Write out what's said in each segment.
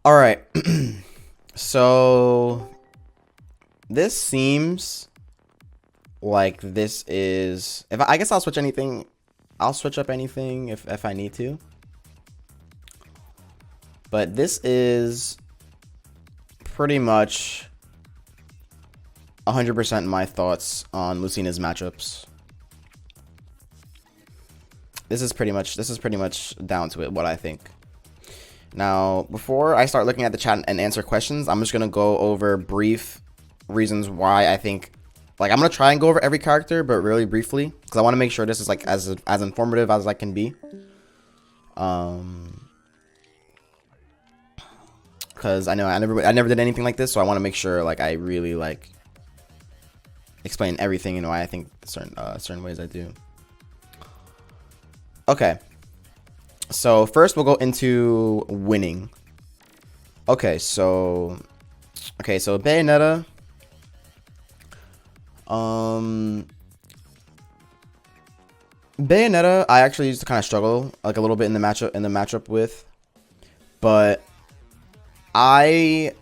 All right. So this seems like this is. If I guess I'll switch anything. I'll switch up anything if I need to. But this is pretty much 100% my thoughts on Lucina's matchups. This is pretty much down to it what I think. Now, before I start looking at the chat and answer questions, I'm just gonna go over brief reasons why I think. Like, I'm gonna try and go over every character, but really briefly, because I want to make sure this is like as informative as I can be. Because I know I never did anything like this, so I want to make sure like I really like explain everything and why I think certain ways I do. Okay. So first we'll go into winning. Okay, so Bayonetta. Bayonetta, I actually used to kind of struggle like a little bit in the matchup with, but I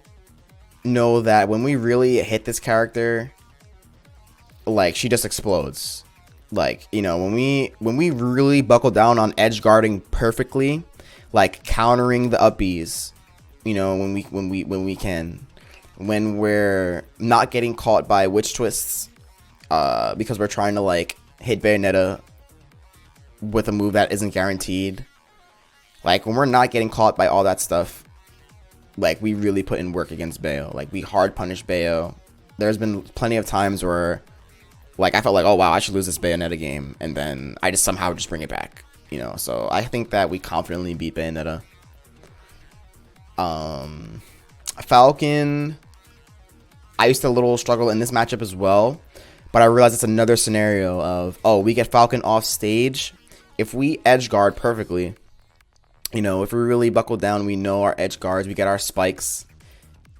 know that when we really hit this character, like she just explodes. Like, you know, when we really buckle down on edge guarding perfectly, like countering the uppies, you know, when we're not getting caught by witch twists, because we're trying to like hit Bayonetta with a move that isn't guaranteed. Like when we're not getting caught by all that stuff, like we really put in work against Bayo. Like we hard punish Bayo. There's been plenty of times where like I felt like, oh wow, I should lose this Bayonetta game, and then I just somehow just bring it back, you know. So I think that we confidently beat Bayonetta. Falcon, I used to a little struggle in this matchup as well, but I realized it's another scenario of, oh, we get Falcon off stage. If we edge guard perfectly, you know, if we really buckle down, we know our edge guards, we get our spikes,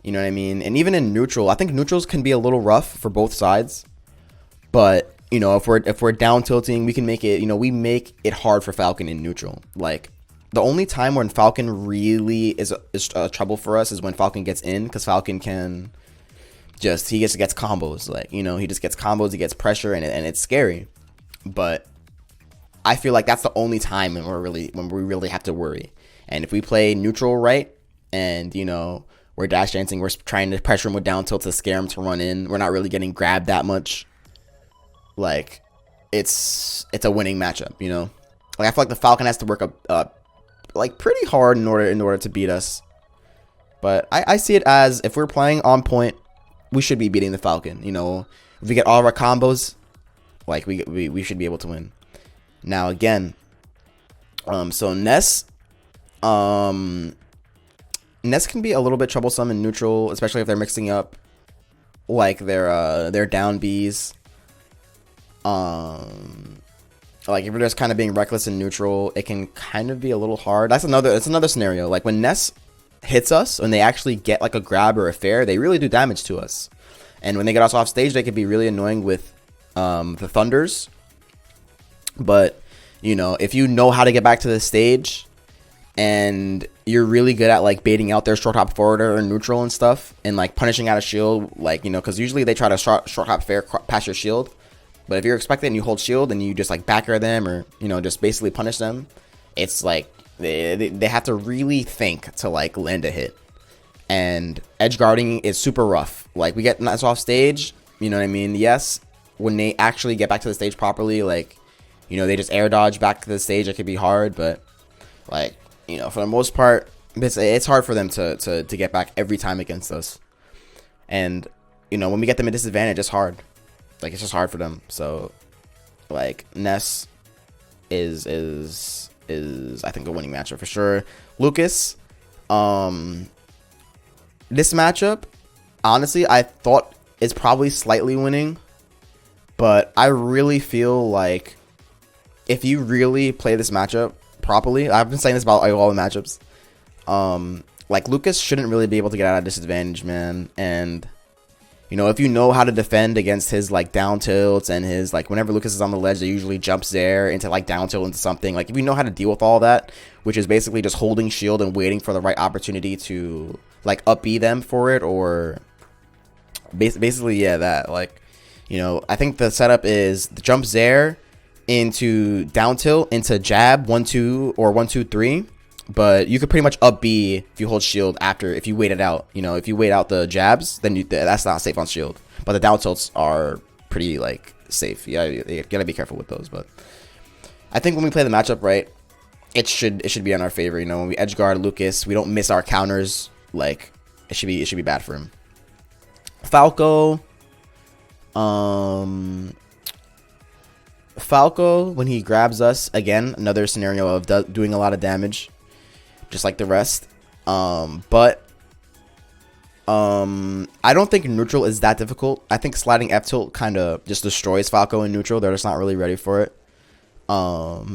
you know what I mean? And even in neutral, I think neutrals can be a little rough for both sides. But, you know, if we're down tilting, we can make it, you know, we make it hard for Falcon in neutral. Like, the only time when Falcon really is trouble for us is when Falcon gets in, because Falcon can he gets combos. Like, you know, he just gets combos, he gets pressure, and it's scary. But I feel like that's the only time when we really have to worry. And if we play neutral right, and, you know, we're dash dancing, we're trying to pressure him with down tilt to scare him to run in, we're not really getting grabbed that much. Like, it's a winning matchup, you know. Like I feel like the Falcon has to work up like pretty hard in order to beat us. But I see it as if we're playing on point, we should be beating the Falcon. You know, if we get all of our combos, like we should be able to win. Now again, so Ness can be a little bit troublesome in neutral, especially if they're mixing up like their down Bs. Like if we're just kind of being reckless in neutral, it can kind of be a little hard. That's another scenario. Like when Ness hits us, when they actually get like a grab or a fair, they really do damage to us. And when they get us off stage, they can be really annoying with the thunders. But you know, if you know how to get back to the stage and you're really good at like baiting out their short hop forwarder or neutral and stuff, and like punishing out a shield, like, you know, because usually they try to short hop fair past your shield. But if you're expecting and you hold shield and you just like backer them, or, you know, just basically punish them, it's like they have to really think to like land a hit. And edge guarding is super rough. Like we get nice off stage, you know what I mean? Yes, when they actually get back to the stage properly, like, you know, they just air dodge back to the stage, it could be hard. But like, you know, for the most part, it's hard for them to get back every time against us. And, you know, when we get them at disadvantage, it's hard. Like, it's just hard for them. So, like, Ness is I think a winning matchup for sure. Lucas, this matchup, honestly, I thought is probably slightly winning, but I really feel like if you really play this matchup properly, I've been saying this about like, all the matchups, like Lucas shouldn't really be able to get out of disadvantage, man. And You know, if you know how to defend against his like down tilts and his like whenever Lucas is on the ledge, they usually jumps there into like down tilt into something. Like if you know how to deal with all that, which is basically just holding shield and waiting for the right opportunity to like up B them for it, or basically yeah, that like, you know, I think the setup is the jumps there into down tilt into jab 1-2 or 1-2-3. But you could pretty much up B if you hold shield after, if you wait it out. You know, if you wait out the jabs, then that's not safe on shield. But the down tilts are pretty, like, safe. Yeah, you gotta be careful with those. But I think when we play the matchup right, it should be in our favor. You know, when we edge guard Lucas, we don't miss our counters. Like, it should be bad for him. Falco, when he grabs us, again, another scenario of doing a lot of damage, just like the rest. But I don't think neutral is that difficult. I think sliding F tilt kind of just destroys Falco in neutral. They're just not really ready for it. So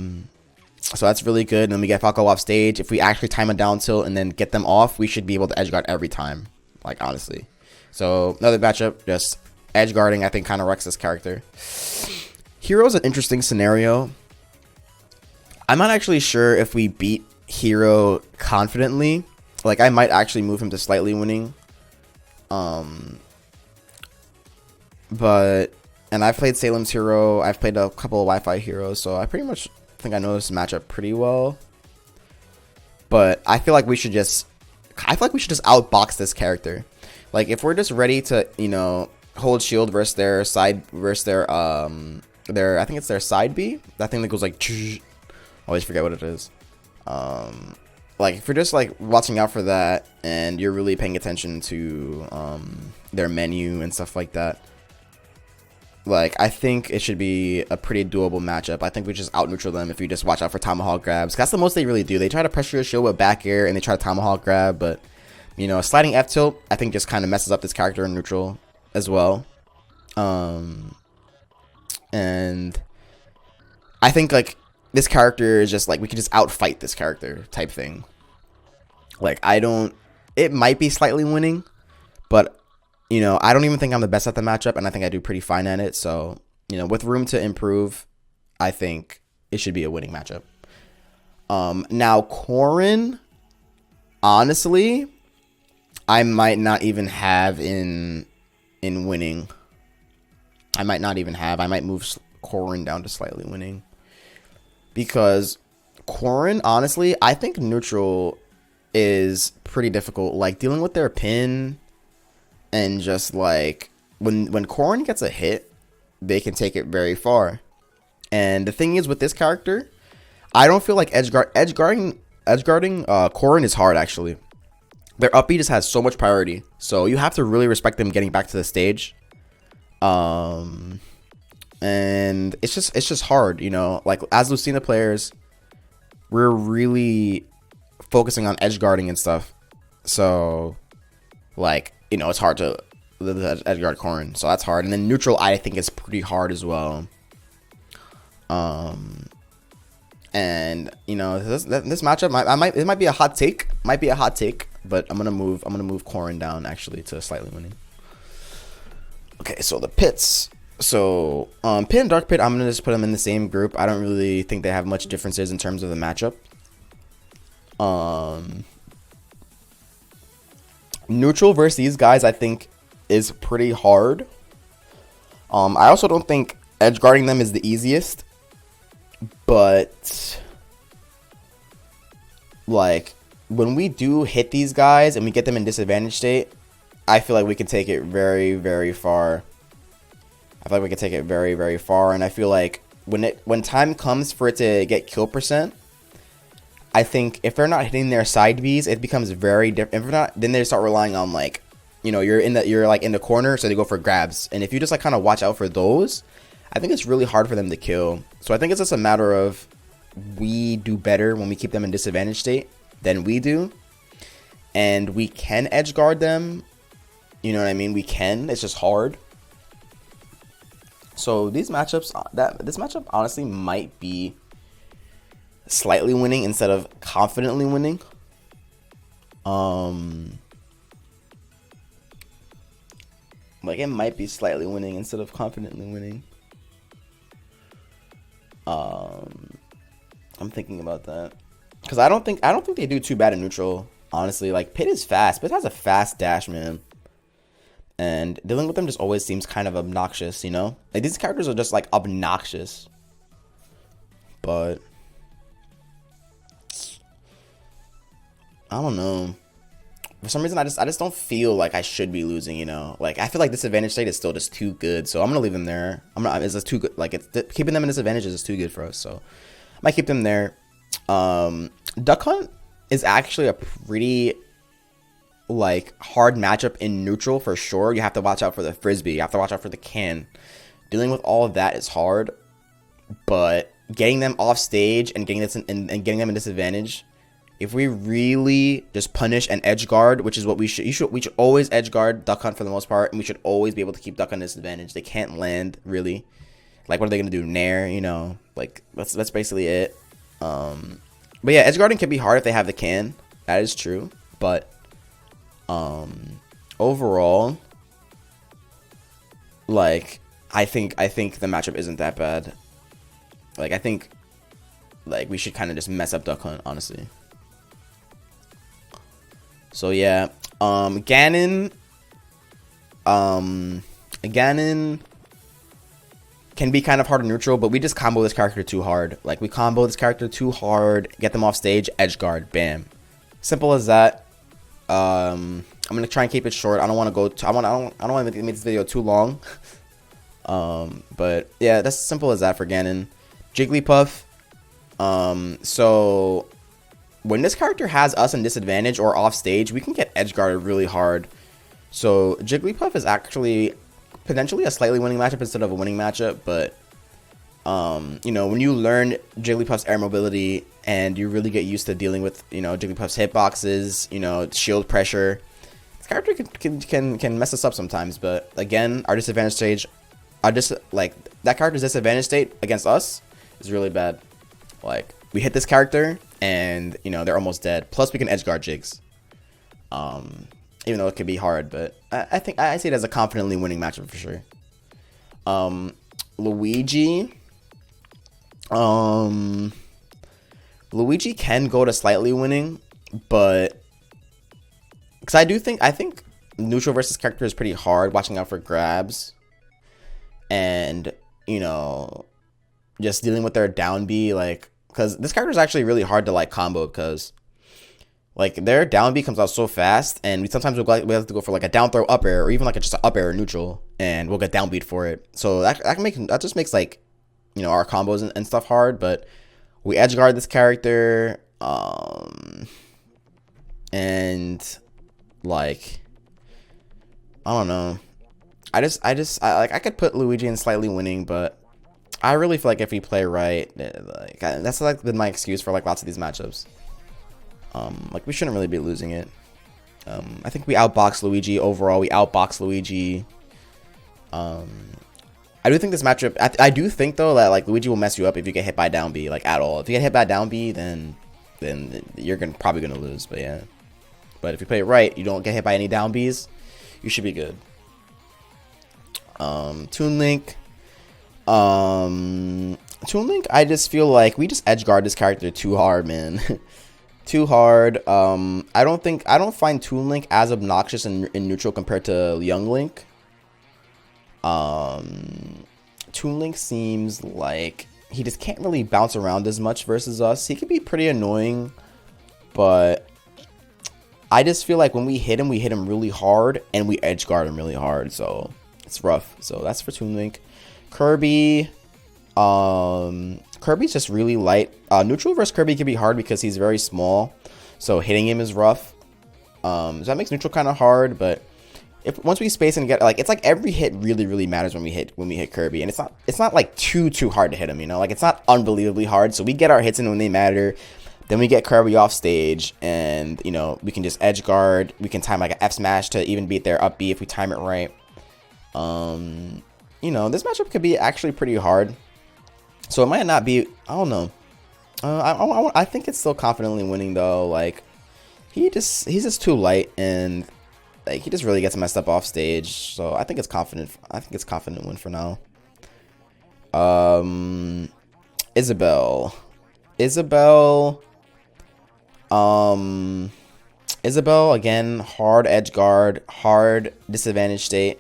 that's really good. And then we get Falco off stage. If we actually time a down tilt and then get them off, we should be able to edge guard every time. Like, honestly. So another matchup, just edge guarding, I think kind of wrecks this character. Hero's an interesting scenario. I'm not actually sure if we beat Hero confidently. Like, I might actually move him to slightly winning. But, and I've played Salem's Hero. I've played a couple of Wi-Fi heroes, so I pretty much think I know this matchup pretty well. But I feel like we should just outbox this character. Like, if we're just ready to, you know, hold shield versus their side, I think it's their side B. That thing that goes like, always forget what it is. Like, if you're just like watching out for that and you're really paying attention to their menu and stuff like that, like, I think it should be a pretty doable matchup. I think we just out neutral them if you just watch out for tomahawk grabs. That's the most they really do. They try to pressure your shield with back air and they try to tomahawk grab, but you know, sliding F tilt I think just kind of messes up this character in neutral as well. And I think like this character is just like, we could just outfight this character type thing. Like, it might be slightly winning, but you know, I don't even think I'm the best at the matchup, and I think I do pretty fine at it. So, you know, with room to improve, I think it should be a winning matchup. Now Corrin, honestly, I might not even have in winning. I might move Corrin down to slightly winning. Because Corrin, honestly, I think neutral is pretty difficult. Like, dealing with their pin and just like when Corrin gets a hit, they can take it very far. And the thing is with this character, I don't feel like edge guarding Corrin is hard actually. Their up B just has so much priority, so you have to really respect them getting back to the stage. And it's just hard, you know. Like, as Lucina players, we're really focusing on edge guarding and stuff. So, like, you know, it's hard to edge guard Corrin, so that's hard. And then neutral, I think, is pretty hard as well. And you know, this matchup, it might be a hot take, but I'm gonna move Corrin down actually to slightly winning. Okay, so the pits. So Pit and Dark Pit, I'm gonna just put them in the same group. I don't really think they have much differences in terms of the matchup. Neutral versus these guys, I think, is pretty hard. I also don't think edge guarding them is the easiest, but like, when we do hit these guys and we get them in disadvantage state, I feel like we can take it very, very far. I feel like we can take it very, very far, and I feel like when time comes for it to get kill percent, I think if they're not hitting their side Bs, it becomes very different. If not, then they start relying on, like, you know, you're like in the corner, so they go for grabs. And if you just like kind of watch out for those, I think it's really hard for them to kill. So I think it's just a matter of we do better when we keep them in disadvantage state than we do, and we can edge guard them. You know what I mean? We can. It's just hard. So this matchup honestly might be slightly winning instead of confidently winning. Like, it might be slightly winning instead of confidently winning. I'm thinking about that because I don't think they do too bad in neutral. Honestly, like Pit is fast. Pit has a fast dash, man. And dealing with them just always seems kind of obnoxious, you know? Like, these characters are just, like, obnoxious. But I don't know. For some reason, I just don't feel like I should be losing, you know? Like, I feel like disadvantage state is still just too good. So I'm going to leave them there. It's just too good. Like, keeping them in disadvantage is just too good for us. So I might keep them there. Duck Hunt is actually a pretty, like, hard matchup in neutral for sure. You have to watch out for the frisbee. You have to watch out for the can. Dealing with all of that is hard. But getting them off stage and getting getting them in disadvantage, if we really just punish and edge guard, which is what we should always edge guard Duck Hunt for the most part, and we should always be able to keep Duck Hunt disadvantage. They can't land really. Like, what are they gonna do? Nair, you know? Like, that's basically it. But yeah, edge guarding can be hard if they have the can. That is true. But overall, like, I think the matchup isn't that bad. Like, I think, like, we should kind of just mess up Duck Hunt, honestly. So yeah, Ganon can be kind of hard in neutral, but we just combo this character too hard. Like, we combo this character too hard, get them off stage, edge guard, bam. Simple as that. I'm gonna try and keep it short. I don't want to go. I don't want to make this video too long. But yeah, that's simple as that for Ganon. Jigglypuff. So when this character has us in disadvantage or off stage, we can get edge guarded really hard. So Jigglypuff is actually potentially a slightly winning matchup instead of a winning matchup, but you know, when you learn Jigglypuff's air mobility and you really get used to dealing with, you know, Jigglypuff's hitboxes, you know, shield pressure, this character can mess us up sometimes. But again, our disadvantage stage, like, that character's disadvantage state against us is really bad. Like, we hit this character and, you know, they're almost dead. Plus, we can edge guard Jigs. Even though it could be hard, but I think I see it as a confidently winning matchup for sure. Luigi. Luigi can go to slightly winning, but because I think neutral versus character is pretty hard, watching out for grabs and, you know, just dealing with their down B, like, because this character is actually really hard to, like, combo, because, like, their down B comes out so fast, and we have to go for, like, a down throw up air, or even, like, just an up air or neutral, and we'll get down beat for it. So that just makes, like, you know, our combos and stuff hard. But we edge guard this character, and, like, I don't know. I could put Luigi in slightly winning, but I really feel like if we play right, like, that's, like, been my excuse for, like, lots of these matchups. Like, we shouldn't really be losing it. I think we outbox Luigi overall. We outbox Luigi. I do think this matchup, I do think, though, that, like, Luigi will mess you up if you get hit by down B, like, at all. If you get hit by down B, then you're probably gonna lose. But yeah, but if you play it right, you don't get hit by any down Bs, you should be good. Toon Link. Toon Link, I just feel like we just edge guard this character too hard, man. Too hard. I don't find Toon Link as obnoxious in neutral compared to Young Link. Toon Link seems like he just can't really bounce around as much versus us. He can be pretty annoying, but I just feel like when we hit him really hard, and we edge guard him really hard, so it's rough. So that's for Toon Link. Kirby. Kirby's just really light. Neutral versus Kirby can be hard because he's very small, so hitting him is rough. So that makes neutral kind of hard. But once we space and get, like, it's like every hit really matters when we hit Kirby, and it's not like too hard to hit him, you know, like, it's not unbelievably hard. So we get our hits in when they matter. Then we get Kirby off stage, and, you know, we can just edge guard. We can time, like, an F smash to even beat their up B if we time it right. You know, this matchup could be actually pretty hard. So it might not be, I don't know. I think it's still confidently winning, though. Like, he's just too light, and Like, he just really gets messed up off stage. So I think it's confident. I think it's confident win for now. Isabel. Isabel, again, hard edge guard, hard disadvantage state.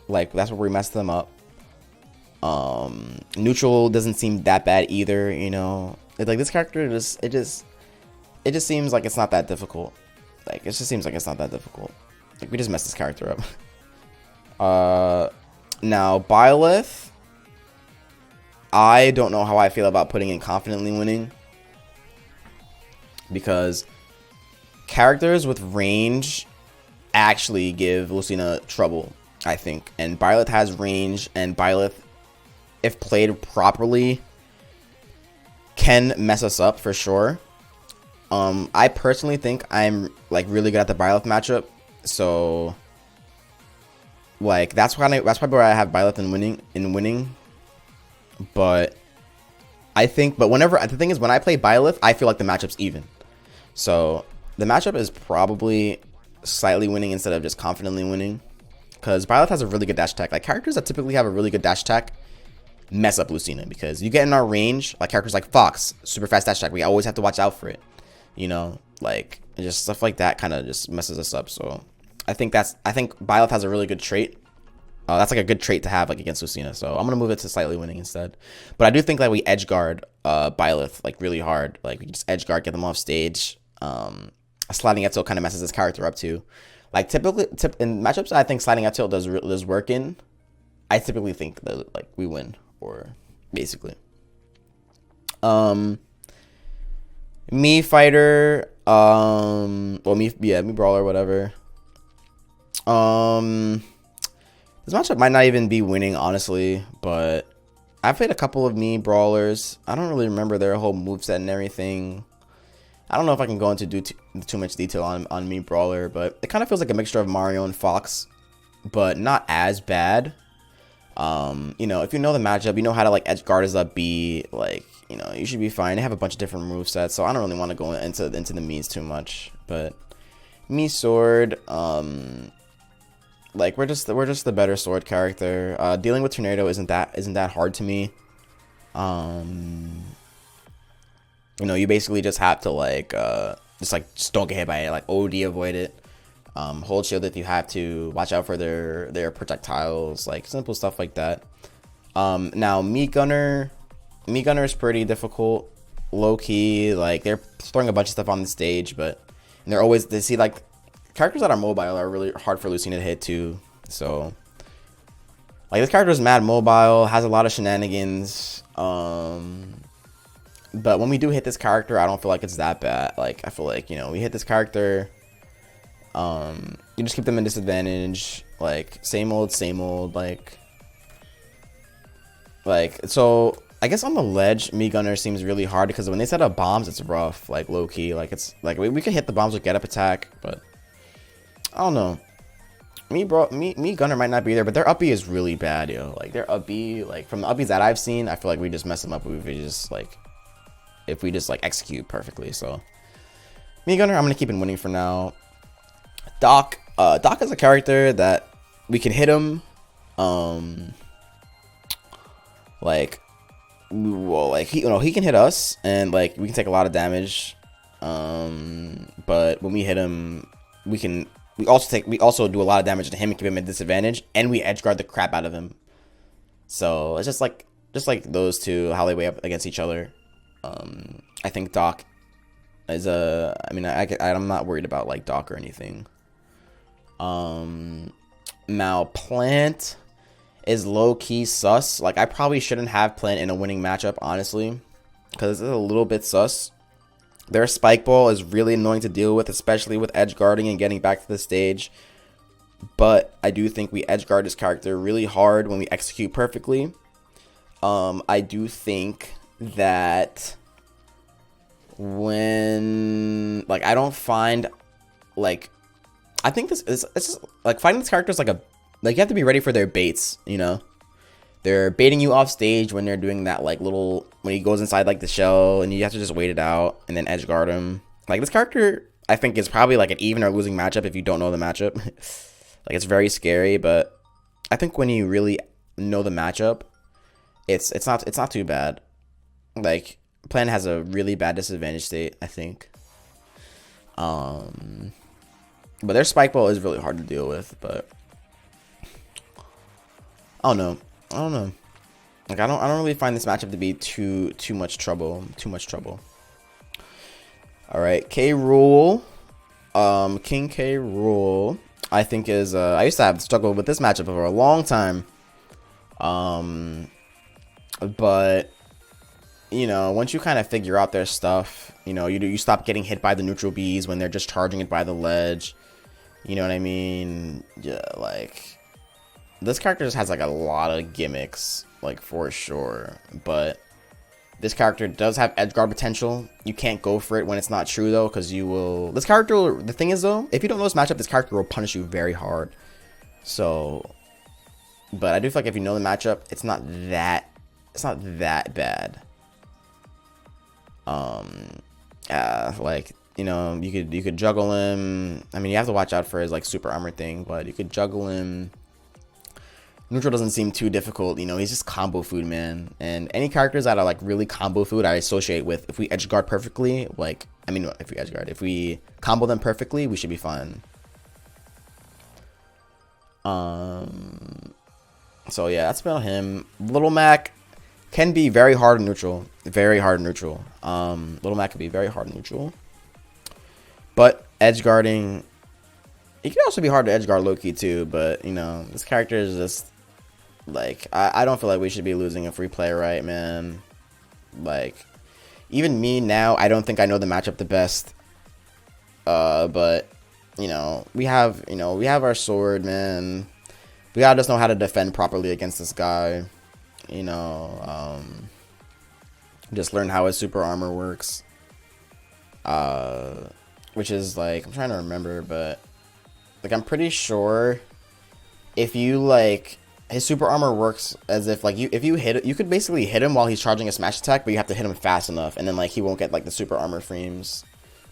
Like, that's where we messed them up. Neutral doesn't seem that bad either, you know. Like, this character it just seems like it's not that difficult. Like, it just seems like it's not that difficult. Like, we just messed this character up. Now, Byleth, I don't know how I feel about putting in confidently winning. Because characters with range actually give Lucina trouble, I think. And Byleth has range, and Byleth, if played properly, can mess us up for sure. I personally think I'm like really good at the Byleth matchup, so like that's probably where I have Byleth in winning. But I think, the thing is, when I play Byleth, I feel like the matchup's even. So the matchup is probably slightly winning instead of just confidently winning, because Byleth has a really good dash attack. Like, characters that typically have a really good dash attack mess up Lucina, because you get in our range, like characters like Fox, super fast dash attack. We always have to watch out for it, you know, like just stuff like that kind of just messes us up. So I think Byleth has a really good trait. That's like a good trait to have like against Lucina. So I'm gonna move it to slightly winning instead. But I do think that we edge guard Byleth like really hard. Like, we just edge guard, get them off stage. Sliding up tilt kind of messes this character up too. Like, typically in matchups, I think sliding up tilt does work in. I typically think that like we win, or basically. Me fighter, me brawler, whatever. This matchup might not even be winning, honestly, but I've played a couple of me brawlers. I don't really remember their whole moveset and everything. I don't know if I can go into too much detail on me brawler, but it kind of feels like a mixture of Mario and Fox, but not as bad. You know, if you know the matchup, you know how to like edge guard as a B, like, you know, you should be fine. They have a bunch of different movesets, so I don't really want to go into the me's too much. But me sword, like we're just the better sword character. Dealing with tornado isn't that hard to me. You know, you basically just have to like just don't get hit by it, like OD avoid it. Hold shield if you have to, watch out for their projectiles, like simple stuff like that. Now meat gunner is pretty difficult, low key. Like, they're throwing a bunch of stuff on the stage, but they see like characters that are mobile are really hard for Lucina to hit too. So like, this character is mad mobile, has a lot of shenanigans. But when we do hit this character, I don't feel like it's that bad. Like, I feel like, you know, we hit this character, you just keep them in disadvantage, like same old, like so I guess on the ledge, me gunner seems really hard, because when they set up bombs, it's rough, like low key. Like, it's like we can hit the bombs with get up attack, but I don't know. Me gunner might not be there, but their up B is really bad, yo. Like, their up B, like from the up Bs that I've seen, I feel like we just mess them up if we just like execute perfectly. So me gunner, I'm gonna keep it winning for now. Doc is a character that we can hit him, like, well, like he can hit us, and like we can take a lot of damage, but when we hit him, we also do a lot of damage to him and keep him at disadvantage, and we edge guard the crap out of him. So it's just like those two, how they weigh up against each other. I think Doc is I'm not worried about like Doc or anything. Now Plant is low-key sus. Like, I probably shouldn't have Plant in a winning matchup, honestly, because it's a little bit sus. Their spike ball is really annoying to deal with, especially with edge guarding and getting back to the stage. But I do think we edge guard this character really hard when we execute perfectly. I do think that when, like, I don't find, like, I think it's just, like, finding this character is like you have to be ready for their baits, you know? They're baiting you off stage when they're doing that, like, when he goes inside, like, the shell, and you have to just wait it out and then edge guard him. Like, this character, I think it's probably like an even or losing matchup if you don't know the matchup. Like, it's very scary, but I think when you really know the matchup, it's not too bad. Like, Plan has a really bad disadvantage state, I think. But their spike ball is really hard to deal with, but I don't know. I don't know. Like, I don't really find this matchup to be too much trouble. Too much trouble. All right, K Rool. King K Rool, I think is I used to have struggled with this matchup for a long time. But you know, once you kind of figure out their stuff, you know, you stop getting hit by the neutral bees when they're just charging it by the ledge. You know what I mean? Yeah, like, this character just has like a lot of gimmicks, like, for sure. But this character does have edge guard potential. You can't go for it when it's not true though, because you will. This character, the thing is though, if you don't know this matchup, this character will punish you very hard. So, but I do feel like if you know the matchup, it's not that bad. Like, you know, you could juggle him. I mean, you have to watch out for his like super armor thing, but you could juggle him. Neutral doesn't seem too difficult. You know, he's just combo food, man. And any characters that are like really combo food, I associate with, if we edge guard perfectly, like, I mean, if we combo them perfectly, we should be fine. So yeah, that's about him. Little Mac can be very hard in neutral. Very hard in neutral. Little Mac can be very hard in neutral. But edge guarding, it can also be hard to edge guard low key too. But you know, this character is just like, I don't feel like we should be losing if we play right, man. Like, even me now, I don't think I know the matchup the best. But you know, we have our sword, man. We gotta just know how to defend properly against this guy. You know, just learn how his super armor works. Which is like, I'm trying to remember, but like, I'm pretty sure if you like, his super armor works as if like if you hit it, you could basically hit him while he's charging a smash attack, but you have to hit him fast enough, and then like he won't get like the super armor frames.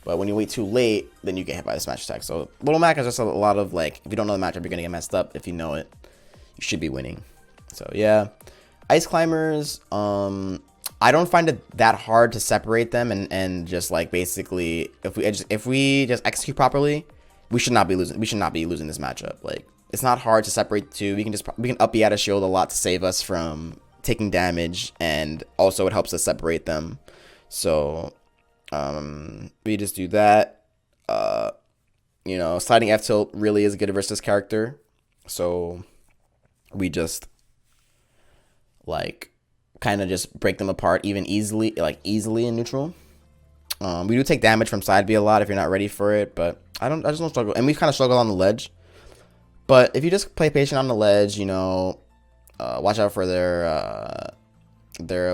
But when you wait too late, then you get hit by the smash attack. So Little Mac is just a lot of like, if you don't know the matchup, you're gonna get messed up. If you know it, you should be winning. So yeah, Ice Climbers. I don't find it that hard to separate them and just like, basically, if we just execute properly, we should not be losing. We should not be losing this matchup. Like, it's not hard to separate the two. We can up B out of shield a lot to save us from taking damage, and also it helps us separate them. So we just do that. You know, sliding F tilt really is good versus this character. So we just like kind of just break them apart easily in neutral. We do take damage from side B a lot if you're not ready for it, but I just don't struggle. And we kind of struggle on the ledge. But if you just play patient on the ledge, you know, watch out for their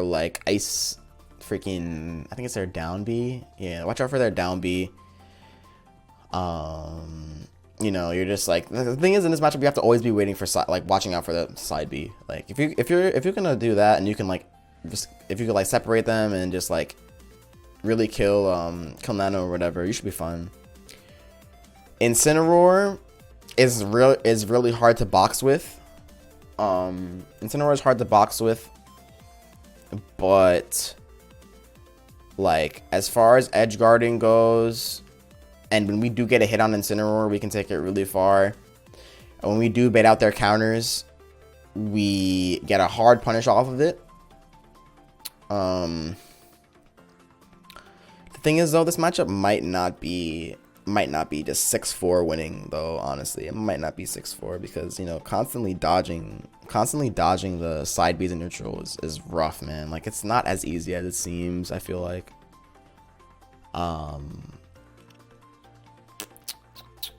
like ice freaking, I think it's their down B. Yeah, watch out for their down B. You know, you're just like, the thing is, in this matchup, you have to always be waiting for watching out for the side B. Like, if you're gonna do that, and you can like if you could like separate them and just like really kill Nano or whatever, you should be fine. Incineroar is really hard to box with. Incineroar is hard to box with, but like, as far as edge guarding goes, and when we do get a hit on Incineroar, we can take it really far. And when we do bait out their counters, we get a hard punish off of it. The thing is though, this matchup might not be just 6-4 winning though, honestly. It might not be 6-4 because, you know, constantly dodging the side Bs in neutral is rough, man. Like, it's not as easy as it seems, I feel like.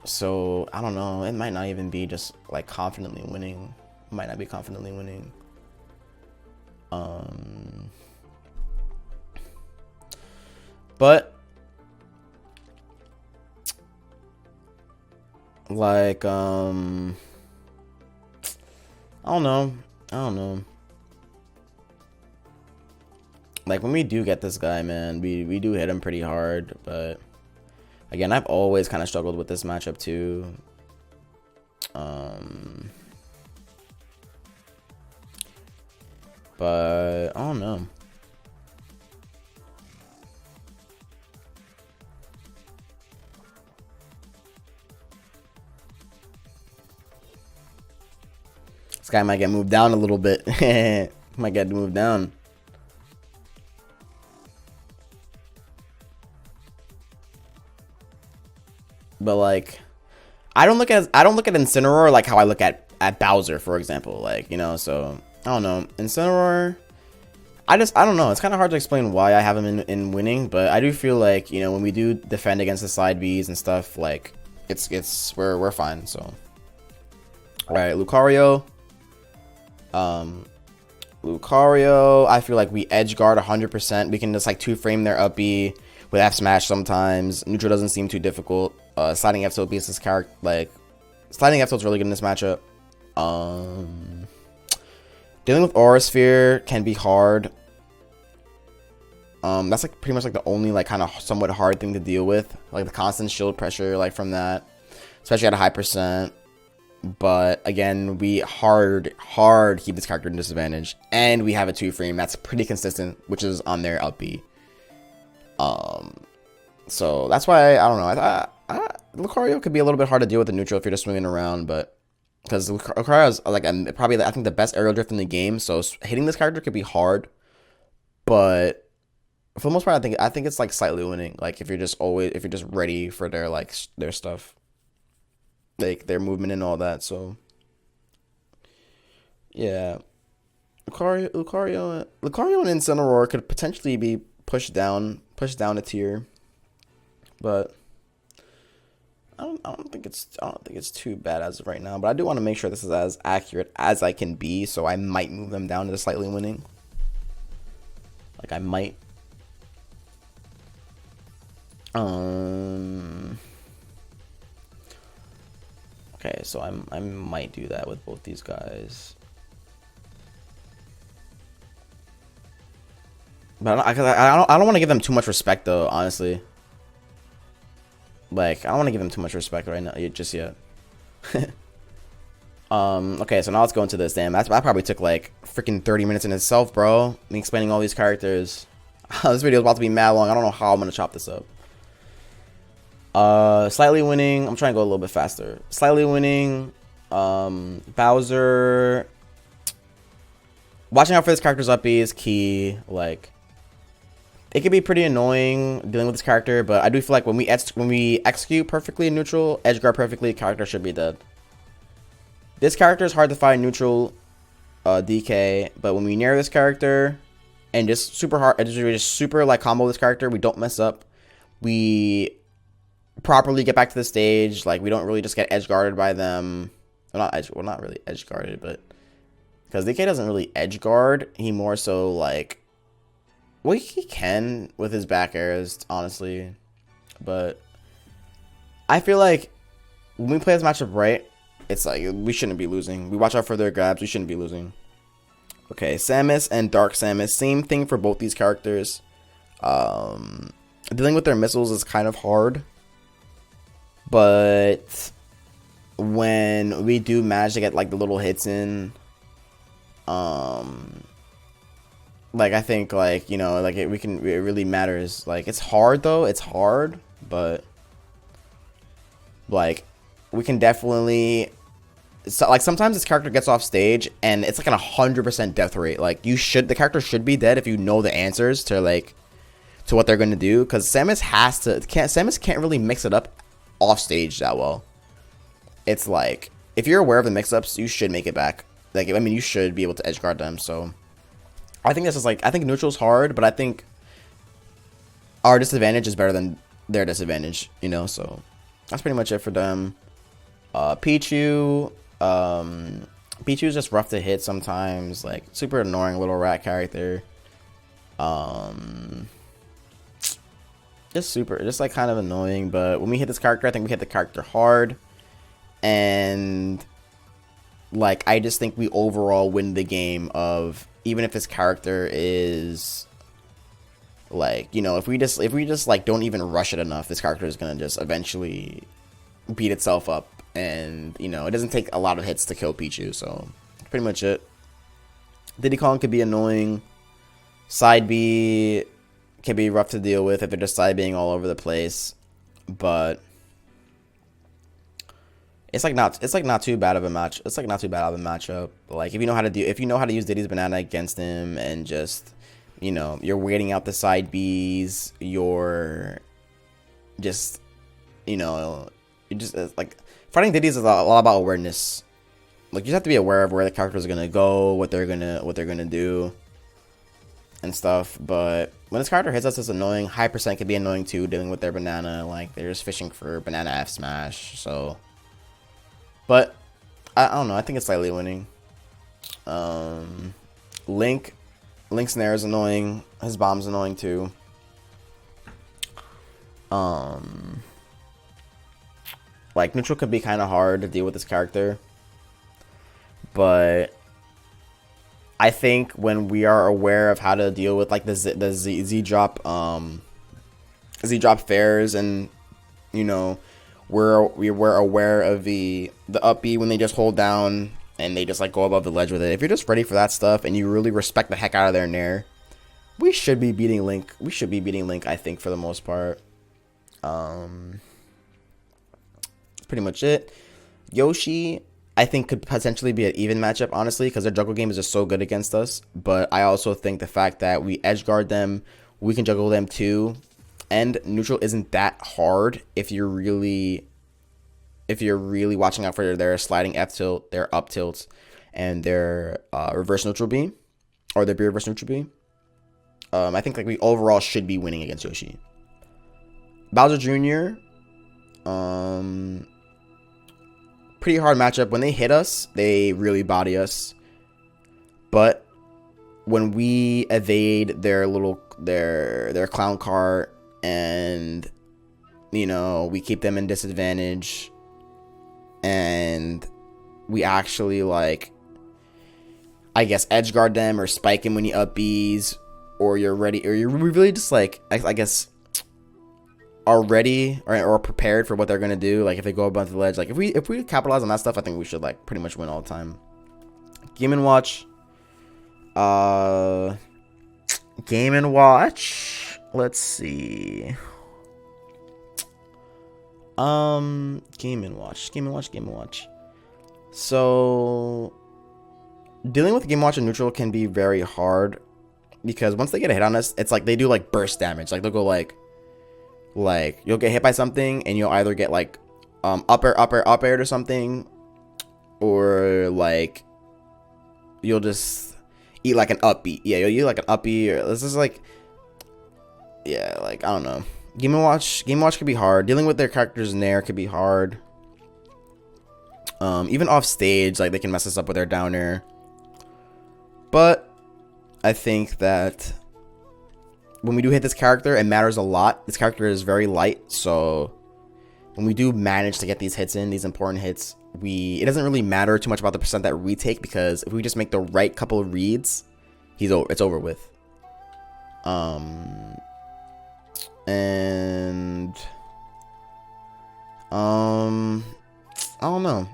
So I don't know, it might not even be just like confidently winning. It might not be confidently winning. But like, I don't know. Like, when we do get this guy, man, we do hit him pretty hard, but Again, I've always kind of struggled with this matchup too. But I don't know. This guy might get moved down a little bit. Might get moved down. But like, I don't look at Incineroar like how I look at Bowser, for example. Like, you know, so I don't know. Incineroar, I don't know. It's kind of hard to explain why I have him in winning, but I do feel like, you know, when we do defend against the side Bs and stuff, like we're fine. So, all right, Lucario. Lucario, I feel like we edge guard 100%. We can just like 2-frame their up B with F smash sometimes. Neutral doesn't seem too difficult. Sliding F tilt beats this character. Like, sliding F tilt's really good in this matchup. Dealing with Aura Sphere can be hard. That's like pretty much like the only like kind of somewhat hard thing to deal with. Like the constant shield pressure, like from that, especially at a high percent. But again, we hard keep this character in disadvantage, and we have a 2-frame that's pretty consistent, which is on their up B. So that's why I don't know. Lucario could be a little bit hard to deal with the neutral if you're just swinging around, but because Lucario is like probably I think the best aerial drift in the game, so hitting this character could be hard. But for the most part, I think it's like slightly winning. Like if you're just ready for their stuff, like their movement and all that. So yeah, Lucario and Incineroar could potentially be pushed down a tier, but I don't think it's too bad as of right now. But I do want to make sure this is as accurate as I can be, so I might move them down to slightly winning. Like I might. Okay, so I might do that with both these guys. But I don't want to give them too much respect though, honestly. Like I don't want to give them too much respect right now just yet. Okay, so now let's go into this. Damn, that probably took like freaking 30 minutes in itself, bro. Me explaining all these characters. This video is about to be mad long. I don't know how I'm gonna chop this up. Slightly winning. I'm trying to go a little bit faster. Slightly winning. Bowser. Watching out for this character's up B is key. Like, it can be pretty annoying dealing with this character, but I do feel like when we execute perfectly in neutral, edge guard perfectly, character should be dead. This character is hard to find neutral DK, but when we narrow this character and just super like combo this character, we don't mess up. We properly get back to the stage. Like we don't really just get edge guarded by them. Well, not really edge guarded, but because DK doesn't really edge guard, he more so like, well, he can with his back airs, honestly, but I feel like when we play this matchup right, it's like we shouldn't be losing. We watch out for their grabs. We shouldn't be losing. Okay, Samus and Dark Samus, same thing for both these characters. Dealing with their missiles is kind of hard, but when we do manage to get like the little hits in, like I think like, you know, like it really matters. Like it's hard though. It's hard, but like we can definitely. So like sometimes this character gets off stage and it's like an 100% death rate. Like the character should be dead if you know the answers to what they're gonna do. Because Samus can't really mix it up off stage that well. It's like if you're aware of the mix ups, you should make it back. Like I mean, you should be able to edge guard them. So I think this is like, I think neutral's hard, but I think our disadvantage is better than their disadvantage. You know, so that's pretty much it for them. Pichu. Pichu's just rough to hit sometimes, like super annoying little rat character. Just like kind of annoying, but when we hit this character, I think we hit the character hard, and like I just think we overall win the game of, even if his character is Like, you know, if we just like don't even rush it enough, this character is gonna just eventually beat itself up, and you know, it doesn't take a lot of hits to kill Pichu, so pretty much it. Diddy Kong could be annoying. Side B can be rough to deal with if they're just side being all over the place, but it's not too bad of a match. It's like not too bad of a matchup. Like if you know how to use Diddy's banana against him, and just, you know, you're waiting out the side Bs, you're just, you know, you just like fighting Diddy's is a lot about awareness. Like you just have to be aware of where the characters are gonna go, what they're gonna do, and stuff. But when this character hits us, it's annoying. High percent can be annoying too, dealing with their banana. Like they're just fishing for banana F smash. So, but I don't know. I think it's slightly winning. Link's Nair is annoying. His bomb's annoying too. Like neutral could be kind of hard to deal with this character, but I think when we are aware of how to deal with like the Z drop fairs, and you know, we're aware of the up B when they just hold down and they just like go above the ledge with it. If you're just ready for that stuff and you really respect the heck out of their Nair, we should be beating Link. I think, for the most part. Pretty much it. Yoshi, I think, could potentially be an even matchup, honestly, because their juggle game is just so good against us. But I also think the fact that we edge guard them, we can juggle them too, and neutral isn't that hard if you're really watching out for their sliding F tilt, their up tilts, and their reverse neutral B, or their B reverse neutral B. I think like we overall should be winning against Yoshi. Bowser Jr., pretty hard matchup. When they hit us, they really body us. But when we evade their clown cart, and you know, we keep them in disadvantage, and we actually like, I guess, edge guard them or spike him when he up Bs, or you're ready, or you're really just like, I guess, are ready or prepared for what they're gonna do. Like if they go above the ledge, like if we capitalize on that stuff, I think we should like pretty much win all the time. Game and Watch. Game and Watch. Let's see. Game and Watch. So dealing with Game Watch and neutral can be very hard, because once they get a hit on us, it's like they do like burst damage. Like they'll go like you'll get hit by something and you'll either get like up air or something, or like you'll just eat like an upbeat. Yeah, you'll eat like an upbeat, or this is like, yeah, like I don't know. Game and Watch could be hard. Dealing with their characters in there could be hard. Even off stage, like they can mess us up with their down air. But I think that when we do hit this character, it matters a lot. This character is very light, so when we do manage to get these hits in, these important hits, it doesn't really matter too much about the percent that we take, because if we just make the right couple of reads, it's over with. And I don't know.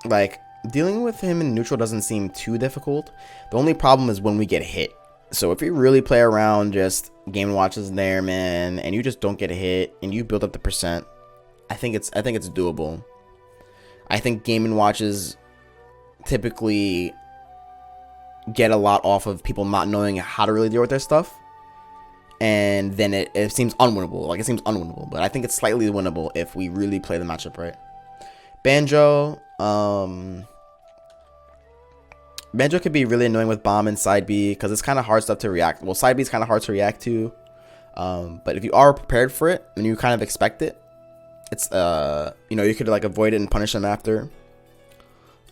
Like dealing with him in neutral doesn't seem too difficult. The only problem is when we get hit. So if you really play around, just Game & Watch is there, man, and you just don't get a hit and you build up the percent, I think it's doable. I think Game & Watches typically get a lot off of people not knowing how to really deal with their stuff, and then it seems unwinnable. Like it seems unwinnable, but I think it's slightly winnable if we really play the matchup right. Banjo, Banjo could be really annoying with bomb and side B, because it's kind of hard stuff to react. Well, side B is kind of hard to react to, but if you are prepared for it and you kind of expect it, it's you know, you could like avoid it and punish them after.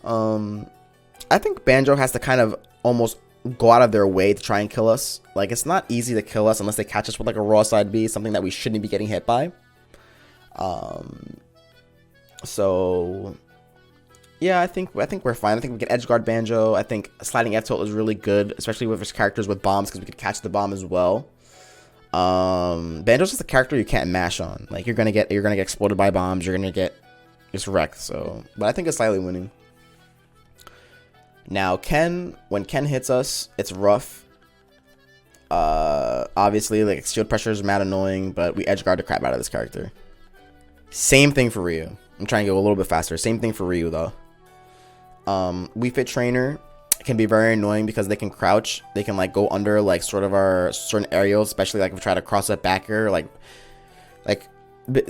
I think Banjo has to kind of almost go out of their way to try and kill us. Like it's not easy to kill us unless they catch us with like a raw side B, something that we shouldn't be getting hit by. So yeah, I think we're fine. I think we can edge guard Banjo. I think sliding F tilt is really good, especially with his characters with bombs, because we could catch the bomb as well. Banjo's just a character you can't mash on. Like you're gonna get exploded by bombs. You're gonna get just wrecked. So, but I think it's slightly winning. Now Ken, when Ken hits us, it's rough. Obviously, like shield pressure is mad annoying, but we edge guard the crap out of this character. Same thing for Ryu. I'm trying to go a little bit faster. Same thing for Ryu though. We Fit Trainer can be very annoying because they can crouch. They can like go under like sort of our certain aerials, especially like if we try to cross up back here. Like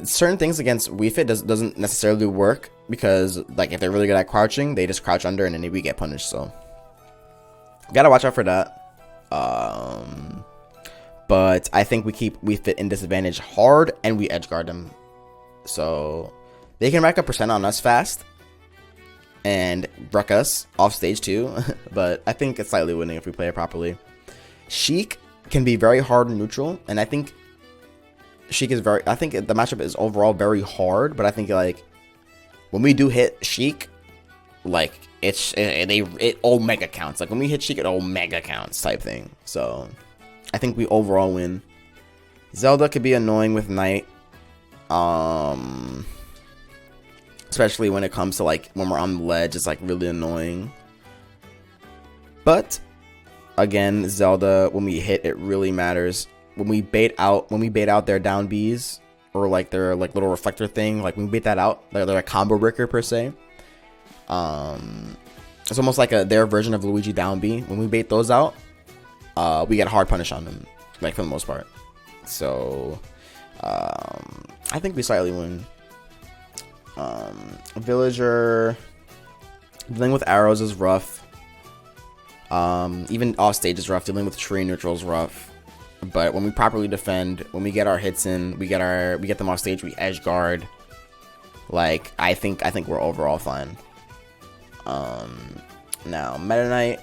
certain things against Wii Fit doesn't necessarily work because like if they're really good at crouching, they just crouch under and then we get punished. So gotta watch out for that. But I think we keep Wii Fit in disadvantage hard and we edge guard them. So they can rack up percent on us fast and wreck us off stage too. But I think it's slightly winning if we play it properly. Sheik can be very hard and neutral, and I think Sheik is I think the matchup is overall very hard, but I think like when we do hit Sheik, like it omega counts. Like when we hit Sheik, it omega counts type thing. So I think we overall win. Zelda could be annoying with Knight. Especially when it comes to like when we're on the ledge, it's like really annoying. But again, Zelda, when we hit, it really matters. When we bait out their down Bs or like their like little reflector thing, like when we bait that out, they're a combo breaker per se. It's almost like their version of Luigi down B. When we bait those out, we get hard punish on them, like for the most part. So I think we slightly win. Villager dealing with arrows is rough. Even off stage is rough. Dealing with tree neutral is rough. But when we properly defend, when we get our hits in, we get them off stage, we edge guard. Like I think we're overall fine. Now Meta Knight,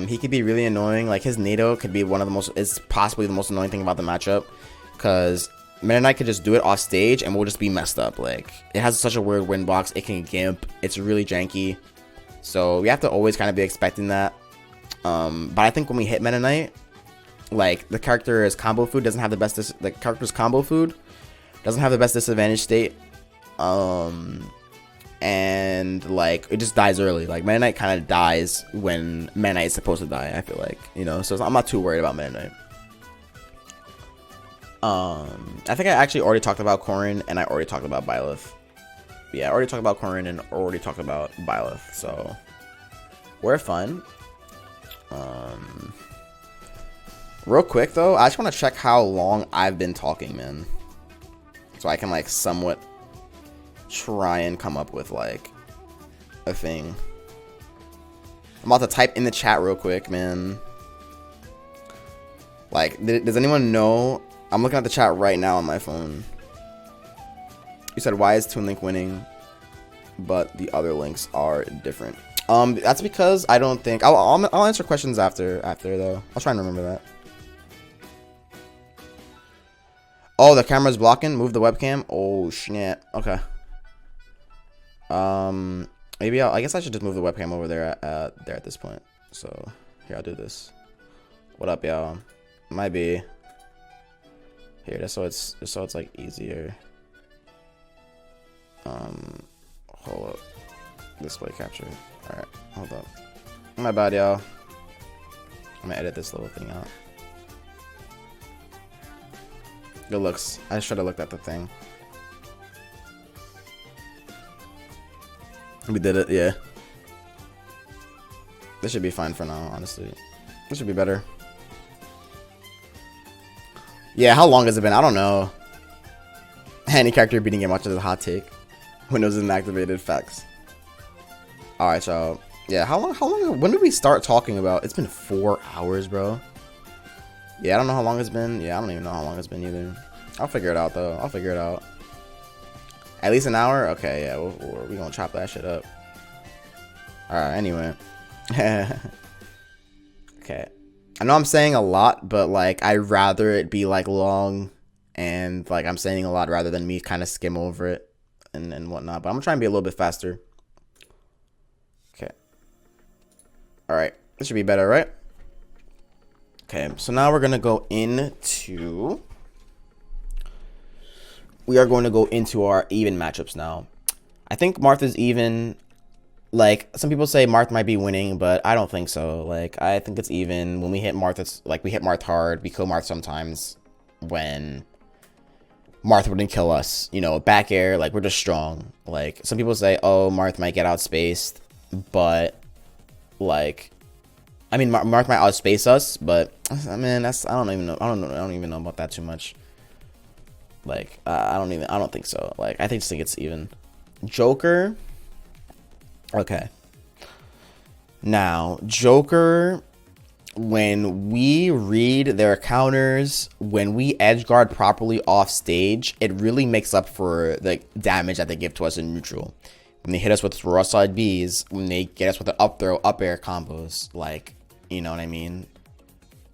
he could be really annoying. Like his NATO could be is possibly the most annoying thing about the matchup, because Meta Knight could just do it off stage and we'll just be messed up. Like it has such a weird win box. It can gimp. It's really janky. So we have to always kind of be expecting that. But I think when we hit Meta Knight, like the character is combo food, doesn't have the best character's combo food doesn't have the best disadvantage state. And like it just dies early. Like Meta Knight kind of dies when Meta Knight is supposed to die, I feel like, you know. So I'm not too worried about Meta Knight. I think I actually already talked about Corrin and I already talked about Byleth. Yeah, I already talked about Corrin and already talked about Byleth. So we're fine. Real quick though, I just want to check how long I've been talking, man, so I can like somewhat try and come up with like a thing. I'm about to type in the chat real quick, man. Like, does anyone know? I'm looking at the chat right now on my phone. You said, why is Toon Link winning, but the other links are different? That's because I don't think I'll answer questions after though. I'll try and remember that. Oh, the camera's blocking. Move the webcam. Oh snap. Okay. Maybe I guess I should just move the webcam over there at this point. So here, I'll do this. What up, y'all? Might be here, just so it's like easier. Hold up. Display capture. All right, hold up. My bad, y'all. I'm gonna edit this little thing out. Good looks. I should have looked at the thing. We did it, yeah. This should be fine for now, honestly. This should be better. Yeah, how long has it been? I don't know. Any character beating game watch is a hot take. Windows isn't activated. Facts. Alright, y'all. Yeah, how long? When did we start talking about? It's been 4 hours, bro. Yeah, I don't know how long it's been. Yeah, I don't even know how long it's been either. I'll figure it out, though. I'll figure it out. At least an hour? Okay, yeah, we're gonna chop that shit up. Alright, anyway. Okay. I know I'm saying a lot, but, like, I'd rather it be, like, long and, like, I'm saying a lot rather than me kind of skim over it and whatnot. But I'm gonna try and be a little bit faster. Okay. Alright. This should be better, right? Okay, so now we're gonna go into. We are going to go into our even matchups now. I think Martha's even. Like, some people say Marth might be winning, but I don't think so. Like, I think it's even. When we hit Marth, it's like we hit Marth hard. We kill Marth sometimes when Marth wouldn't kill us. You know, back air, like, we're just strong. Like, some people say, oh, Marth might get outspaced, but, like, I mean, Marth might outspace us, but, I mean, that's, I don't even know about that too much. Like, I don't think so. Like, I just think it's even. Joker. Okay. Now, Joker, when we read their counters, when we edge guard properly off stage, it really makes up for the damage that they give to us in neutral. When they hit us with raw side Bs, when they get us with the up throw, up air combos, like, you know what I mean?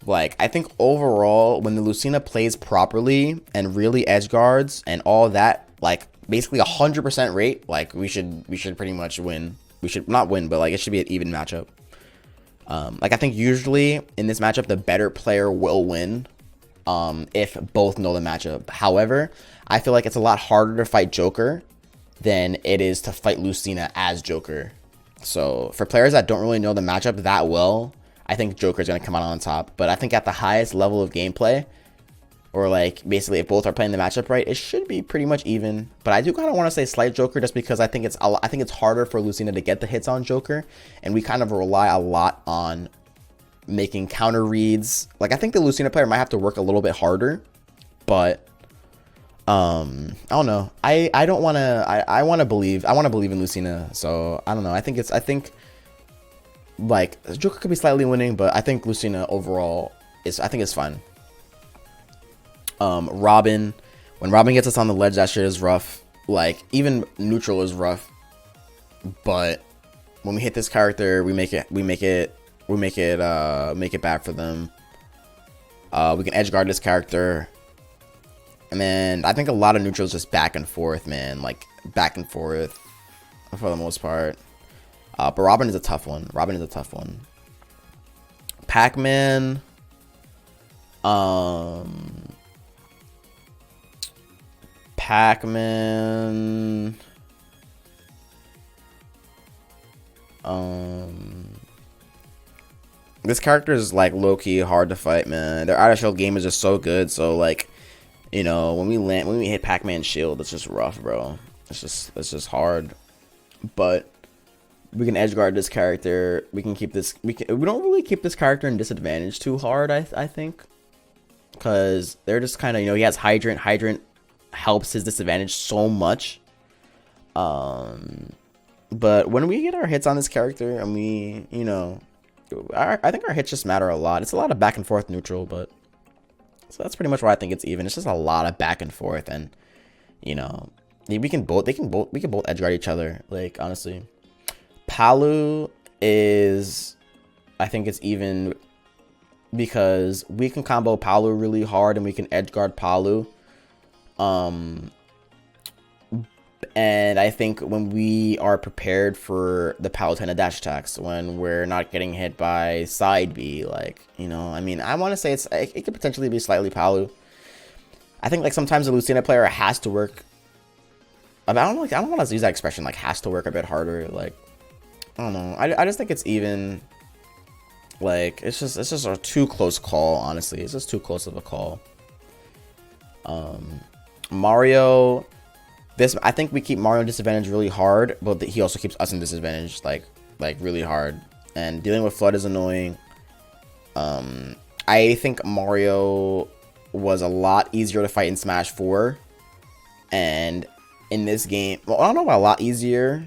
Like, I think overall, when the Lucina plays properly and really edge guards and all that, like, basically 100% rate, like, we should pretty much win. We should not win, but, like, it should be an even matchup. Like, I think usually in this matchup, the better player will win if both know the matchup. However, I feel like it's a lot harder to fight Joker than it is to fight Lucina as Joker. So, for players that don't really know the matchup that well, I think Joker's going to come out on top. But I think at the highest level of gameplay, or like basically if both are playing the matchup right, it should be pretty much even. But I do kind of want to say slight Joker just because I think it's harder for Lucina to get the hits on Joker, and we kind of rely a lot on making counter reads. Like, I think the Lucina player might have to work a little bit harder, but I don't know. I don't want to. I want to believe. I want to believe in Lucina. So I don't know. I think like Joker could be slightly winning, but I think Lucina overall is. I think it's fine. Robin, when Robin gets us on the ledge, that shit is rough. Like, even neutral is rough, but when we hit this character, we make it bad for them. We can edge guard this character, and then I think a lot of neutrals just back and forth, man. Like, back and forth for the most part. But Robin is a tough one. Pac-Man. This character is like low-key hard to fight, man. Their out of shield game is just so good. So, like, you know, when we hit Pac-Man's shield, it's just rough, bro. It's just hard. But we can edge guard this character. We can keep this. We don't really keep this character in disadvantage too hard. I think, because they're just kind of, you know, he has Hydrant. Hydrant helps his disadvantage so much. But when we get our hits on this character, and we, you know, I think our hits just matter a lot. It's a lot of back and forth neutral, but so that's pretty much why I think it's even. It's just a lot of back and forth, and you know, we can both edge guard each other. Like, honestly, Palu is, I think it's even because we can combo Palu really hard and we can edge guard Palu. And I think when we are prepared for the Palutena dash attacks, when we're not getting hit by side B, like, you know, I mean, I want to say it could potentially be slightly Palu. I think, like, sometimes the Lucina player has to work. I don't want to use that expression, like, has to work a bit harder. Like, I don't know. I just think it's even. Like, it's just a too close call, honestly. It's just too close of a call. Mario, I think we keep Mario in disadvantage really hard, but he also keeps us in disadvantage, like really hard. And dealing with Flood is annoying. I think Mario was a lot easier to fight in Smash 4, and in this game, well, I don't know about a lot easier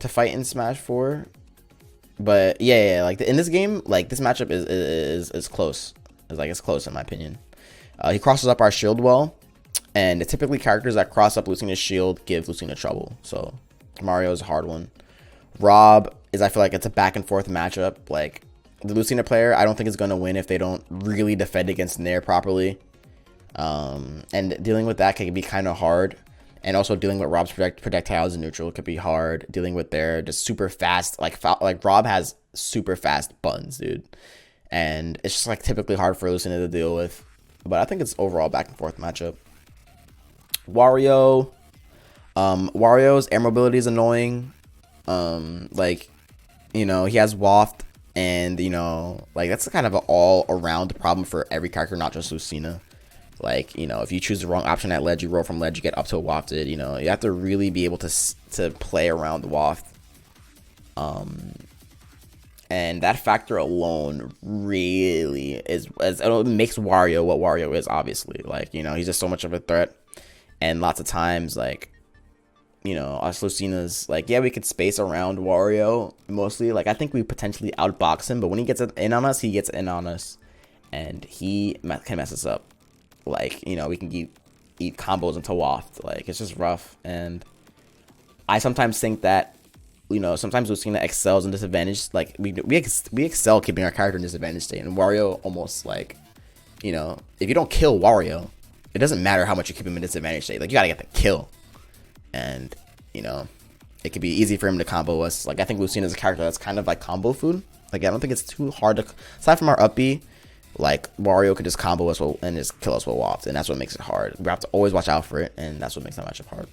to fight in Smash 4, but yeah, like in this game, like this matchup is close. It's close in my opinion. He crosses up our shield well. And typically characters that cross up Lucina's shield give Lucina trouble. So Mario is a hard one. Rob is, I feel like it's a back and forth matchup. Like, the Lucina player, I don't think is going to win if they don't really defend against Nair properly. And dealing with that can be kind of hard. And also dealing with Rob's projectiles in neutral could be hard. Dealing with their just super fast, like Rob has super fast buttons, dude. and it's just like typically hard for Lucina to deal with. But I think it's overall back and forth matchup. Wario, Wario's air mobility is annoying. Like, you know, he has waft, and you know, like that's kind of an all around problem for every character, not just Lucina. Like, you know, if you choose the wrong option at ledge, you roll from ledge, you get up to a wafted. You know, you have to really be able to play around the waft. And that factor alone really it makes Wario what Wario is, obviously. Like, you know, he's just so much of a threat. And lots of times, like, you know, us Lucina's, like, yeah, we could space around Wario mostly. Like, I think we potentially outbox him, but when he gets in on us, he gets in on us. And he can mess us up. Like, you know, we can eat combos into waft. Like, it's just rough. And I sometimes think that, you know, sometimes Lucina excels in disadvantage. Like, we excel keeping our character in disadvantage state. And Wario almost, like, you know, if you don't kill Wario, it doesn't matter how much you keep him in disadvantage state. Like, you gotta get the kill. And, you know, it could be easy for him to combo us. Like, I think Lucina is a character that's kind of like combo food. Like, I don't think it's too hard to, aside from our up B, like, Wario could just combo us and just kill us with waft. And that's what makes it hard. We have to always watch out for it. And that's what makes that matchup hard.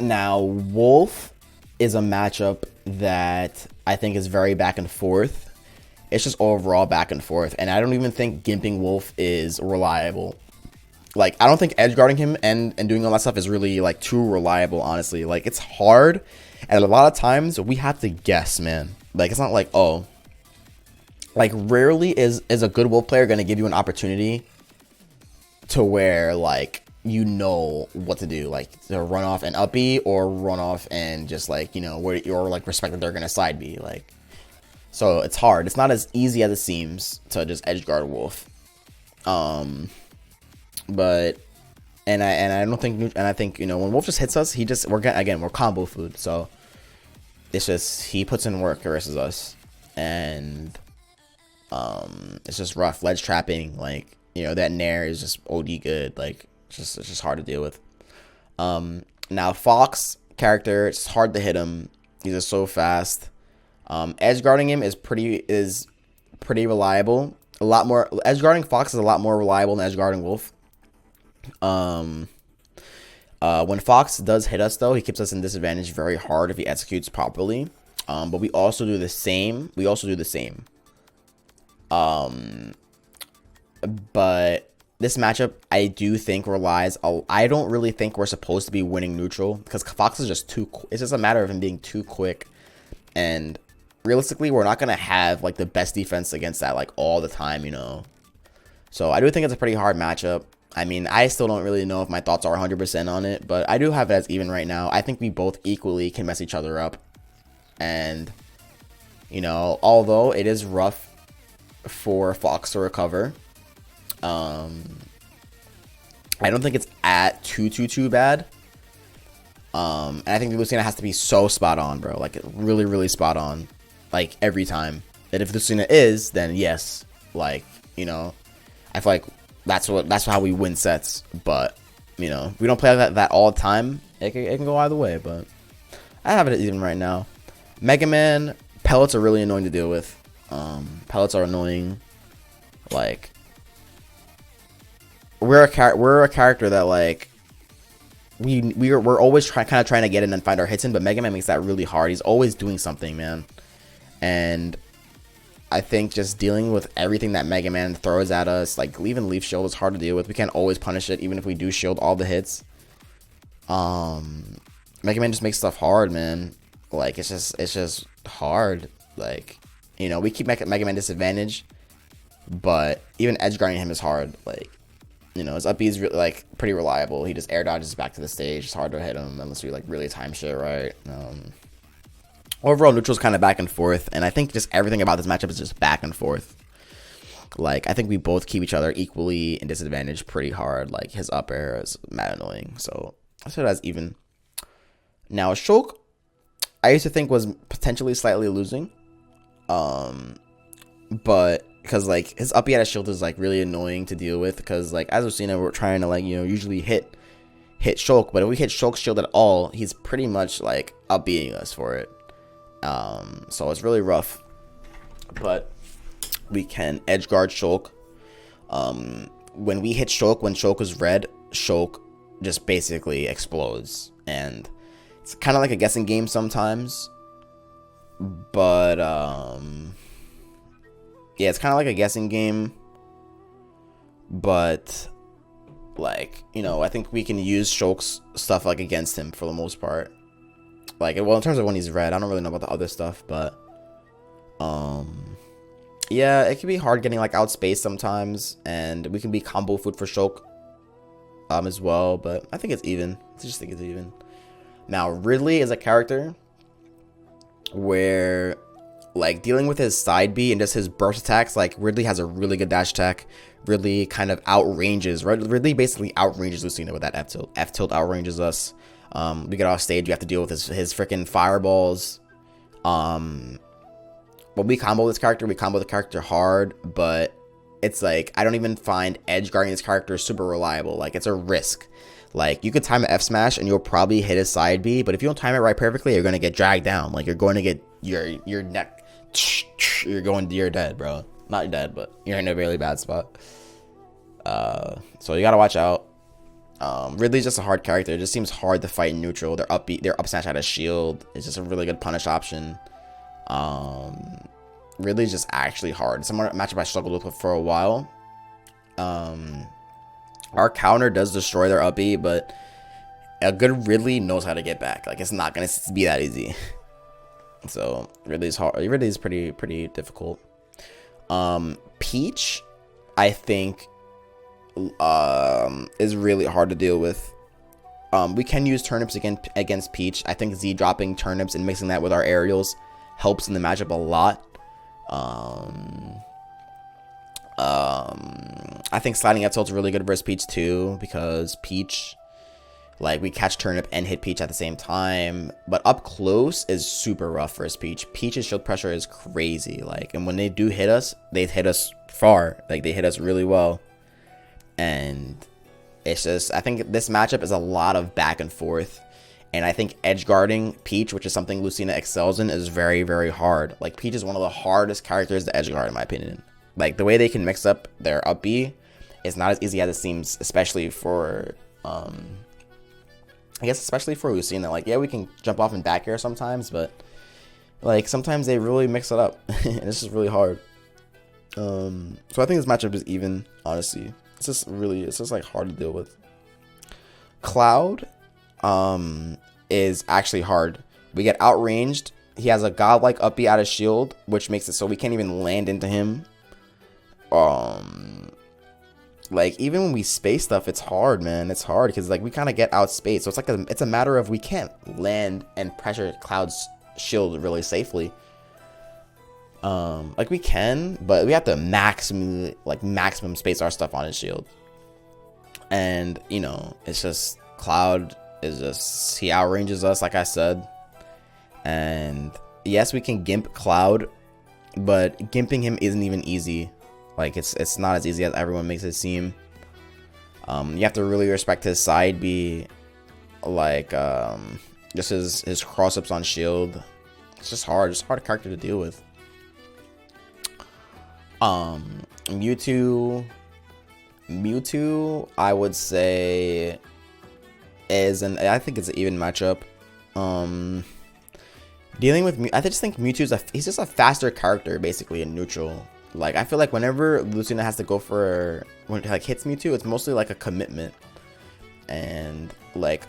Now, Wolf is a matchup that I think is very back and forth. It's just overall back and forth. And I don't even think gimping Wolf is reliable. Like, I don't think edge guarding him and doing all that stuff is really, like, too reliable, honestly. Like, it's hard. And a lot of times, we have to guess, man. Like, it's not like, oh. Like, rarely is a good Wolf player going to give you an opportunity to where, like, you know what to do, like to run off and up B or run off and just like, you know, where you're like respect that they're gonna side B, like, so it's hard. It's not as easy as it seems to just edge guard Wolf. But and I don't think, and I think, you know, when Wolf just hits us, we're combo food. So it's just, he puts in work versus us, and it's just rough. Ledge trapping, like, you know, that nair is just OD good. Like, it's just hard to deal with. Now Fox character, it's hard to hit him. He's just so fast. Edge guarding him is pretty reliable. A lot more, edge guarding Fox is a lot more reliable than edge guarding Wolf. When Fox does hit us though, he keeps us in disadvantage very hard if he executes properly. But we also do the same. But this matchup, I do think relies. I don't really think we're supposed to be winning neutral because Fox is just too. It's just a matter of him being too quick, and realistically, we're not gonna have like the best defense against that like all the time, you know. So I do think it's a pretty hard matchup. I mean, I still don't really know if my thoughts are 100% on it, but I do have it as even right now. I think we both equally can mess each other up, and you know, although it is rough for Fox to recover. I don't think it's at too bad. And I think Lucina has to be so spot on, bro. Like, really, really spot on. Like, every time. And if Lucina is, then yes. Like, you know, I feel like that's how we win sets. But, you know, if we don't play that all the time, it can go either way. But I have it even right now. Mega Man, pellets are really annoying to deal with. Pellets are annoying. Like, we're a character that, like, we're always kind of trying to get in and find our hits in, but Mega Man makes that really hard. He's always doing something, man. And I think just dealing with everything that Mega Man throws at us, like even Leaf Shield is hard to deal with. We can't always punish it, even if we do shield all the hits. Mega Man just makes stuff hard, man. Like, it's just hard. Like, you know, we keep Mega Man disadvantage, but even edge guarding him is hard. Like, you know, his up B is like pretty reliable. He just air dodges back to the stage. It's hard to hit him unless we like really time shit right. Overall, neutral's kind of back and forth, and I think just everything about this matchup is just back and forth. Like, I think we both keep each other equally in disadvantage pretty hard. Like, his up air is mad annoying, so I said that's even. Now, Shulk, I used to think was potentially slightly losing, but because like his up B at a shield is like really annoying to deal with, because like as we've seen, we're trying to like, you know, usually hit Shulk, but if we hit Shulk's shield at all, he's pretty much like up B'ing us for it. So it's really rough. But we can edge guard Shulk. When we hit Shulk, when Shulk is red, Shulk just basically explodes. And it's kind of like a guessing game sometimes. But, yeah, it's kind of like a guessing game. But, like, you know, I think we can use Shulk's stuff, like, against him for the most part. Like, well, in terms of when he's red, I don't really know about the other stuff, but, yeah, it can be hard getting, like, outspaced sometimes, and we can be combo food for Shulk, as well, but I think it's even. I just think it's even. Now, Ridley is a character where, like, dealing with his side B and just his burst attacks, like, Ridley has a really good dash attack. Ridley kind of outranges, right? Ridley basically outranges Lucina with that F tilt. F tilt outranges us. We get off stage, we have to deal with his freaking fireballs. When we combo this character, we combo the character hard, but it's like, I don't even find edge guarding this character super reliable. Like, it's a risk. Like, you could time an F smash and you'll probably hit his side B, but if you don't time it right perfectly, you're going to get dragged down. Like, you're going to get your neck, you're dead, bro. Not dead, but you're in a really bad spot. So you got to watch out. Ridley's just a hard character. It just seems hard to fight in neutral. They're up smash out of shield. It's just a really good punish option. Ridley's just actually hard. It's a matchup I struggled with for a while. Our counter does destroy their up B, but a good Ridley knows how to get back. Like, it's not gonna be that easy. So Ridley's hard. Ridley's pretty difficult. Peach, I think, is really hard to deal with. We can use turnips against Peach. I think Z dropping turnips and mixing that with our aerials helps in the matchup a lot. I think sliding F tilt's really good versus Peach too, because Peach, like, we catch turnip and hit Peach at the same time, but up close is super rough versus Peach. Peach's shield pressure is crazy, like, and when they do hit us, they hit us far. Like, they hit us really well. And it's just, I think this matchup is a lot of back and forth. And I think edge guarding Peach, which is something Lucina excels in, is very, very hard. Like, Peach is one of the hardest characters to edge guard, in my opinion. Like, the way they can mix up their up B is not as easy as it seems, especially for, I guess especially for Lucina. Like, yeah, we can jump off and back air sometimes, but, like, sometimes they really mix it up. And it's just really hard. So I think this matchup is even, honestly. It's just like hard to deal with. Cloud is actually hard. We get outranged. He has a godlike up B out of shield, which makes it so we can't even land into him. Like, even when we space stuff, it's hard, man. It's hard because, like, we kind of get outspaced. So it's like it's a matter of we can't land and pressure Cloud's shield really safely. Like, we can, but we have to maximum space our stuff on his shield. And, you know, it's just Cloud is just, he outranges us, like I said. And yes, we can gimp Cloud, but gimping him isn't even easy. Like, it's not as easy as everyone makes it seem. You have to really respect his side B, like, just his cross-ups on shield. It's just hard. It's a hard character to deal with. Mewtwo, I would say I think it's an even matchup. Dealing with I just think he's just a faster character basically in neutral. Like, I feel like whenever Lucina has to go for, when it, like, hits Mewtwo, it's mostly like a commitment. And, like,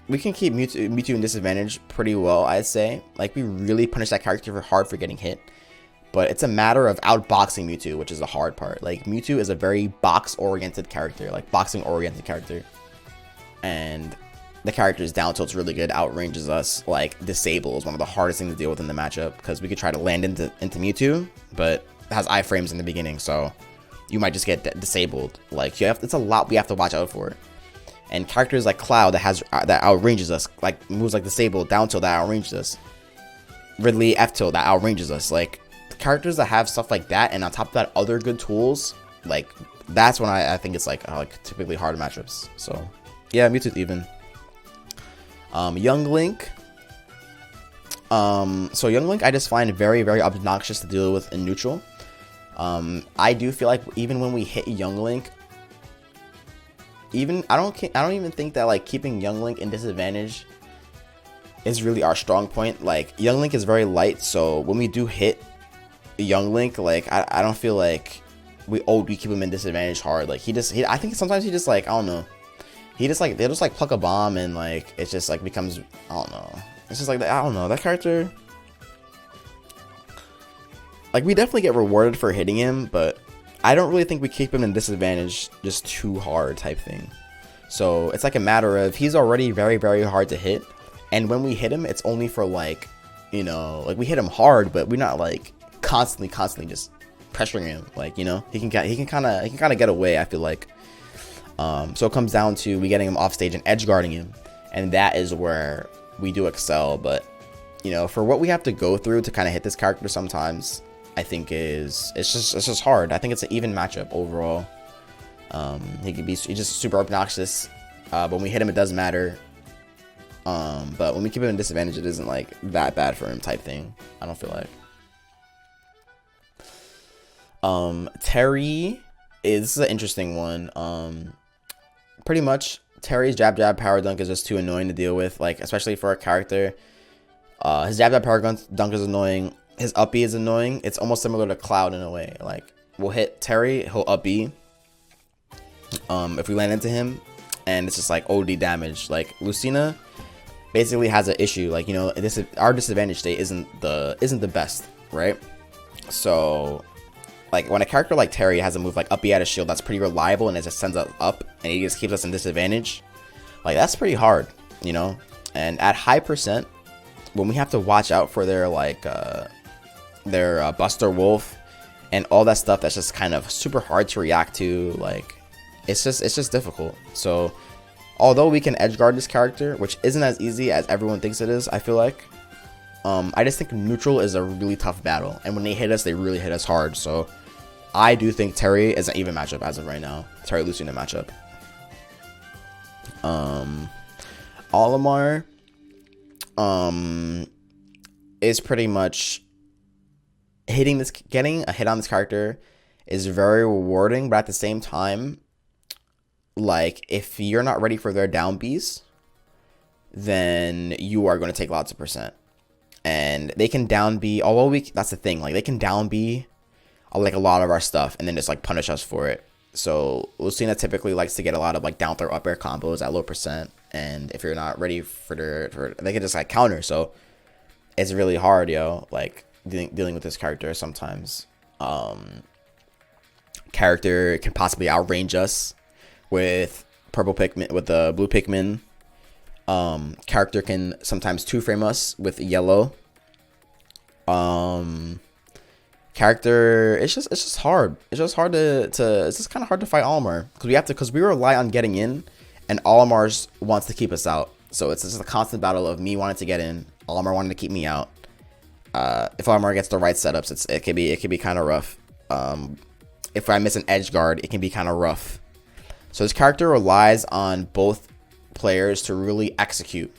we can keep Mewtwo in disadvantage pretty well, I'd say. Like, we really punish that character hard for getting hit. But it's a matter of outboxing Mewtwo, which is the hard part. Like, Mewtwo is a very box-oriented character, like, boxing-oriented character. And the character's down tilt's really good, outranges us. Like, disable is one of the hardest things to deal with in the matchup, because we could try to land into Mewtwo, but it has iframes in the beginning, so you might just get disabled. Like, it's a lot we have to watch out for. And characters like Cloud that outranges us, like moves like disable, down tilt that outranges us, Ridley F tilt that outranges us. Like, characters that have stuff like that, and on top of that, other good tools, like, that's when I think it's like typically hard matchups. So yeah, Mewtwo's even. Young Link, So Young Link I just find very, very obnoxious to deal with in neutral. I do feel like even when we hit Young Link, I don't even think that like keeping Young Link in disadvantage is really our strong point. Like Young Link is very light, so when we do hit Young Link, like I don't feel like we keep him in disadvantage hard. Like I think sometimes he just like, I don't know, they'll just like pluck a bomb and like it just like becomes, I don't know. It's just like, I don't know, that character, like we definitely get rewarded for hitting him, but I don't really think we keep him in disadvantage just too hard type thing. So it's like a matter of he's already very, very hard to hit, and when we hit him, it's only for like, you know, like we hit him hard, but we're not like constantly just pressuring him. Like, you know, he can kind of get away, I feel like. So it comes down to we getting him off stage and edge guarding him, and that is where we do excel. But you know, for what we have to go through to kind of hit this character sometimes, I think it's just hard. I think it's an even matchup overall. He's just super obnoxious. When we hit him, it doesn't matter. But when we keep him in disadvantage, it isn't like that bad for him type thing, I don't feel like. Terry is an interesting one. Pretty much Terry's jab power dunk is just too annoying to deal with, like especially for a character. His jab power dunk is annoying. His up B is annoying. It's almost similar to Cloud in a way. Like we'll hit Terry, he'll up B. If we land into him, and it's just like OD damage. Like Lucina basically has an issue. Like, you know, our disadvantage state isn't the best, right? So like when a character like Terry has a move like up B at a shield that's pretty reliable and it just sends us up and he just keeps us in disadvantage, like that's pretty hard, you know. And at high percent, when we have to watch out for their like their Buster Wolf and all that stuff, that's just kind of super hard to react to. Like it's just difficult. So although we can edge guard this character, which isn't as easy as everyone thinks it is, I feel like, I just think neutral is a really tough battle, and when they hit us, they really hit us hard. So I do think Terry is an even matchup as of right now. Terry Lucina matchup. Olimar is pretty much getting a hit on this character is very rewarding, but at the same time, like if you're not ready for their down Bs, then you are going to take lots of percent. And they can down B, although that's the thing, like they can down B like a lot of our stuff and then just like punish us for it. So Lucina typically likes to get a lot of like down throw up air combos at low percent, and if you're not ready for they can just like counter. So it's really hard, yo, like dealing with this character sometimes. Character can possibly outrange us with purple Pikmin, with the blue Pikmin. Character can sometimes 2-frame us with yellow. Character, it's just hard. It's just hard it's just kind of hard to fight Olimar because we rely on getting in, and Olimar wants to keep us out. So it's just a constant battle of me wanting to get in, Olimar wanting to keep me out. If Olimar gets the right setups, it could be kind of rough. If I miss an edge guard, it can be kind of rough. So this character relies on both players to really execute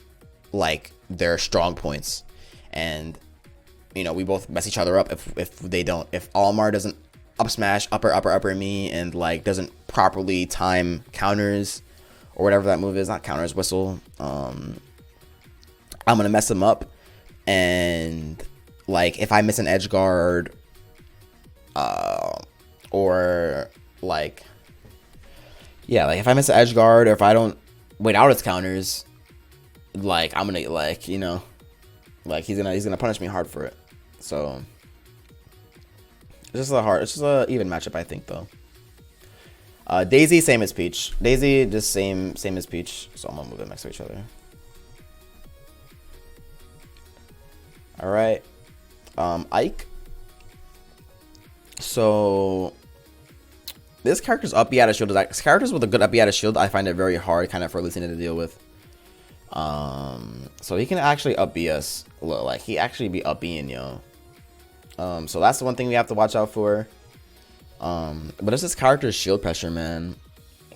like their strong points, and you know, we both mess each other up if they don't. If Olimar doesn't up smash upper me and like doesn't properly time counters or whatever that move is, not counters, whistle, I'm gonna mess him up. And like if I miss an edge guard, or like, yeah, like if I miss an edge guard, or if I don't wait out his counters, like I'm gonna, like, you know, like he's gonna punish me hard for it. So it's just a even matchup, I think, though. Daisy, same as Peach. Daisy, just same as Peach. So I'm gonna move them next to each other. All right, Ike. So this character's up B out of shield. Characters with a good up B out of shield, I find it very hard, kind of, for Lucina to deal with. So he can actually up B us. Like he actually be up B'ing, yo. So that's the one thing we have to watch out for. But it's this character's shield pressure, man.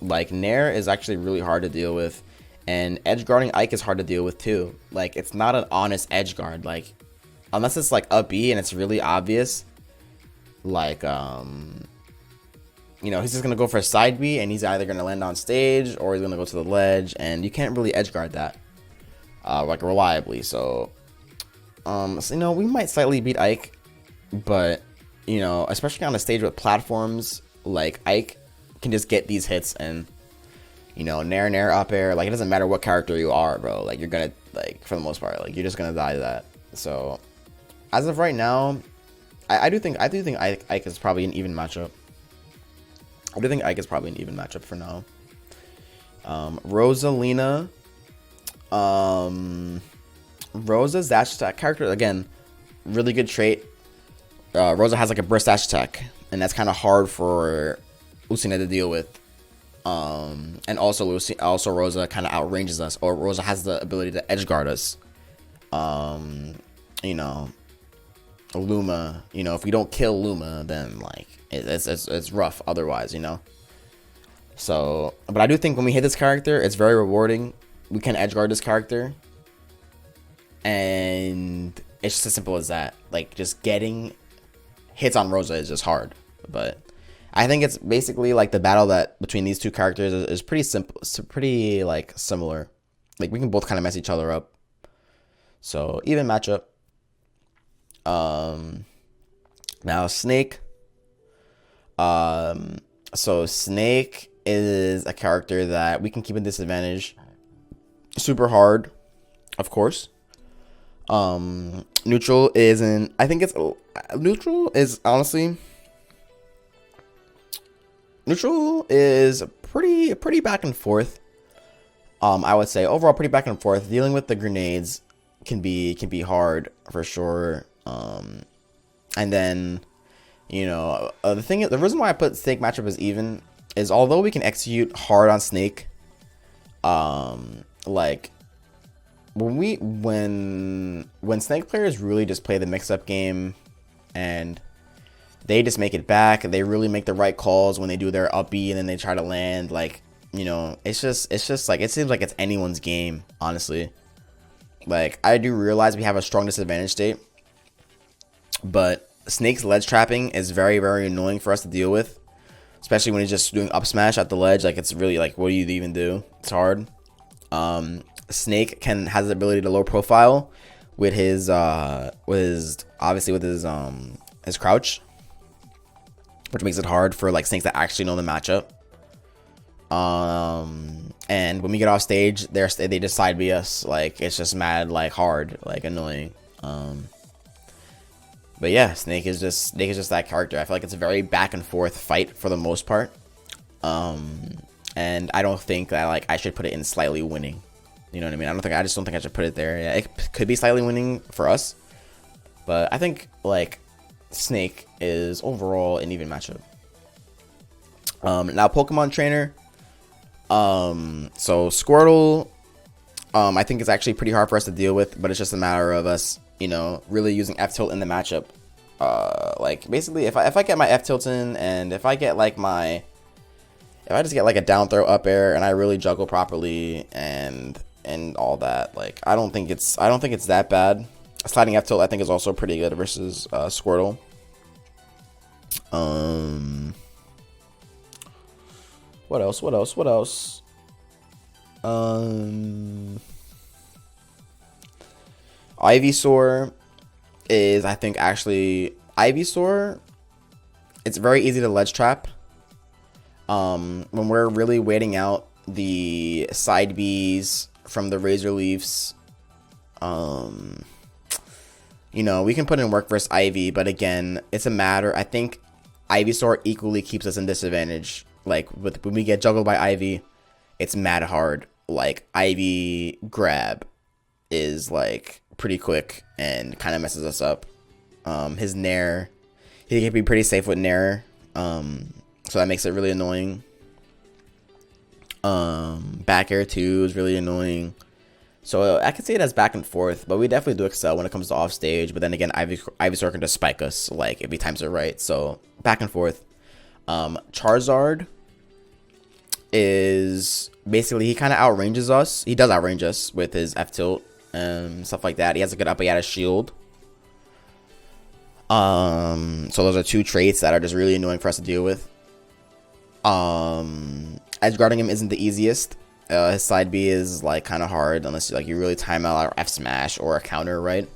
Like Nair is actually really hard to deal with, and edge guarding Ike is hard to deal with too. Like it's not an honest edge guard. Like unless it's like up B and it's really obvious, like you know, he's just gonna go for a side B, and he's either gonna land on stage or he's gonna go to the ledge, and you can't really edge guard that like reliably. So you know, we might slightly beat Ike, but you know, especially on a stage with platforms, like Ike can just get these hits, and you know, nair up air, like it doesn't matter what character you are, bro, like you're gonna, like, for the most part, like you're just gonna die to that. So as of right now, I do think Ike is probably an even matchup. I do think Ike is probably an even matchup for now. Rosalina, Rosa's dash attack character, again, really good trait. Rosa has like a burst dash attack, and that's kind of hard for Lucina to deal with. And also Rosa kind of outranges us, or Rosa has the ability to edge guard us. You know, Luma, you know, if we don't kill Luma, then like it's rough otherwise, you know. So, but I do think when we hit this character, it's very rewarding. We can edge guard this character, and it's just as simple as that. Like, just getting hits on Rosa is just hard. But I think it's basically like the battle that between these two characters is pretty simple. It's pretty like similar. Like, we can both kind of mess each other up. So even matchup. Now Snake. So Snake is a character that we can keep a disadvantage super hard, of course. Neutral isn't. I think it's neutral is honestly. Neutral is pretty back and forth. I would say overall pretty back and forth. Dealing with the grenades can be hard for sure. And then, you know, the reason why I put Snake matchup as even is, although we can execute hard on Snake, like when Snake players really just play the mix-up game and they just make it back, they really make the right calls when they do their up B and then they try to land, like, you know, it's just like, it seems like it's anyone's game, honestly. Like, I do realize we have a strong disadvantage state, but Snake's ledge trapping is very, very annoying for us to deal with, especially when he's just doing up smash at the ledge. Like, it's really like, what do you even do? It's hard. Snake has the ability to low profile with his crouch, which makes it hard for like Snakes that actually know the matchup. And when we get off stage, they just side B us. Like, it's just mad, like, hard, like, annoying. But yeah, Snake is just that character. I feel like it's a very back and forth fight for the most part. And I don't think that, like, I should put it in slightly winning. You know what I mean? I just don't think I should put it there. Yeah, it could be slightly winning for us, but I think like Snake is overall an even matchup. Now Pokemon Trainer. So Squirtle, I think it's actually pretty hard for us to deal with, but it's just a matter of us, you know, really using F tilt in the matchup. Like basically, if I get my F tilt in, and if I just get like a down throw up air, and I really juggle properly and all that, like I don't think it's that bad. Sliding F tilt I think is also pretty good versus Squirtle. What else? Ivysaur is, I think, actually Ivysaur. It's very easy to ledge trap. When we're really waiting out the side Bs from the Razor Leafs, you know, we can put in work versus Ivy, but again, it's a matter. I think Ivysaur equally keeps us in disadvantage. Like when we get juggled by Ivy, it's mad hard. Like Ivy grab is like pretty quick and kind of messes us up. His Nair, he can be pretty safe with Nair. So that makes it really annoying. Back air too is really annoying. So I can see it as back and forth, but we definitely do excel when it comes to off stage. But then again, Ivysaur can just spike us like if he times it right. So back and forth. Charizard is basically, he kind of outranges us. He does outrange us with his F tilt and stuff like that. He has a good up out of shield. So those are two traits that are just really annoying for us to deal with. Edge guarding him isn't the easiest. His side B is like kind of hard unless you really time out our F smash or a counter, right?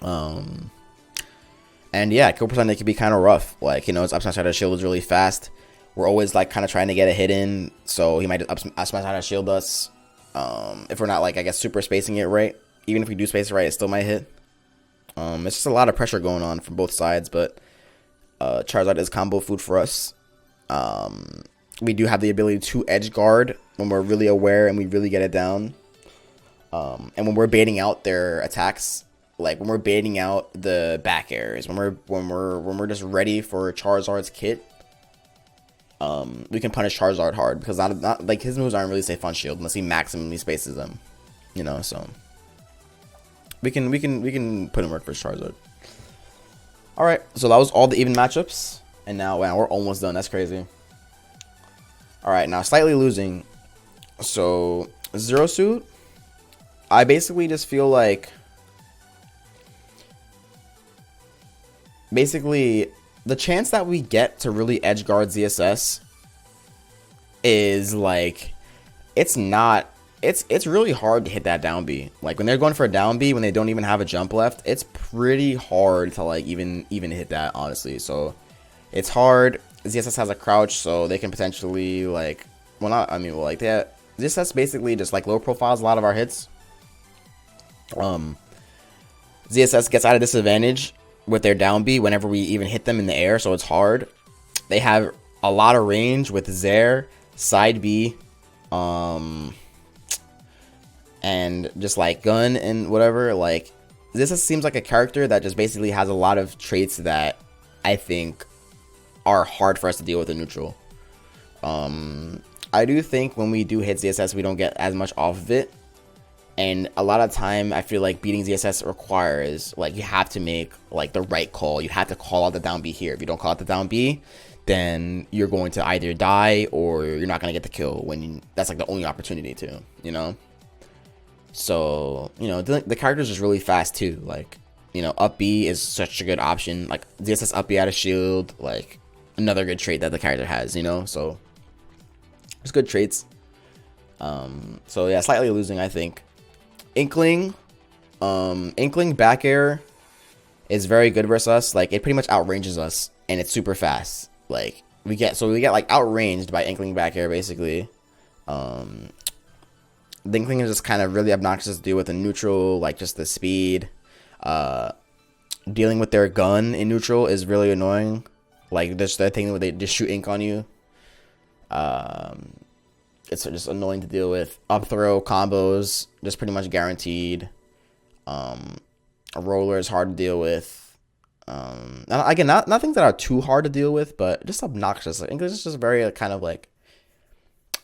And yeah, kill percent, it can be kind of rough. Like, his up smash out of shield is really fast. We're always like kind of trying to get a hit in, so he might just up smash out of shield us. If we're not like, I guess, super spacing it right. Even if we do space it right, it still might hit. It's just a lot of pressure going on from both sides, but Charizard is combo food for us. We do have the ability to edge guard when we're really aware and we really get it down. And when we're baiting out their attacks, like when we're baiting out the back airs, when we're just ready for Charizard's kit, we can punish Charizard hard because not like his moves aren't really safe on shield unless he maximally spaces them, so we can put in work for Charizard. All right, so that was all the even matchups, and now wow, we're almost done. That's crazy. All right, now slightly losing. So Zero Suit, I basically just feel like the chance that we get to really edge guard ZSS is like, it's really hard to hit that down B. Like when they're going for a down B, when they don't even have a jump left, it's pretty hard to like even hit that, honestly. So it's hard. ZSS has a crouch, so they can potentially like, ZSS basically just like low profiles a lot of our hits. ZSS gets out of disadvantage with their down B whenever we even hit them in the air, so it's hard. They have a lot of range with Zair, side B, and just like gun and whatever. Like this seems like a character that just basically has a lot of traits that I think are hard for us to deal with in neutral. I do think when we do hit ZSS, we don't get as much off of it. And a lot of time, I feel like beating ZSS requires, like, you have to make, like, the right call. You have to call out the down B here. If you don't call out the down B, then you're going to either die or you're not going to get the kill that's, like, the only opportunity to, So, the character's just really fast, too. Like, up B is such a good option. Like, ZSS up B out of shield, like, another good trait that the character has, So, it's good traits. So, yeah, slightly losing, I think. Inkling back air is very good versus us. Like it pretty much outranges us, and it's super fast. Like we get like outranged by Inkling back air basically. The Inkling is just kind of really obnoxious to deal with in neutral, like just the speed. Dealing with their gun in neutral is really annoying. Like just the thing where they just shoot ink on you. It's just annoying to deal with. Up throw combos, just pretty much guaranteed. A roller is hard to deal with. Again, not things that are too hard to deal with, but just obnoxious. Like English is just very kind of like,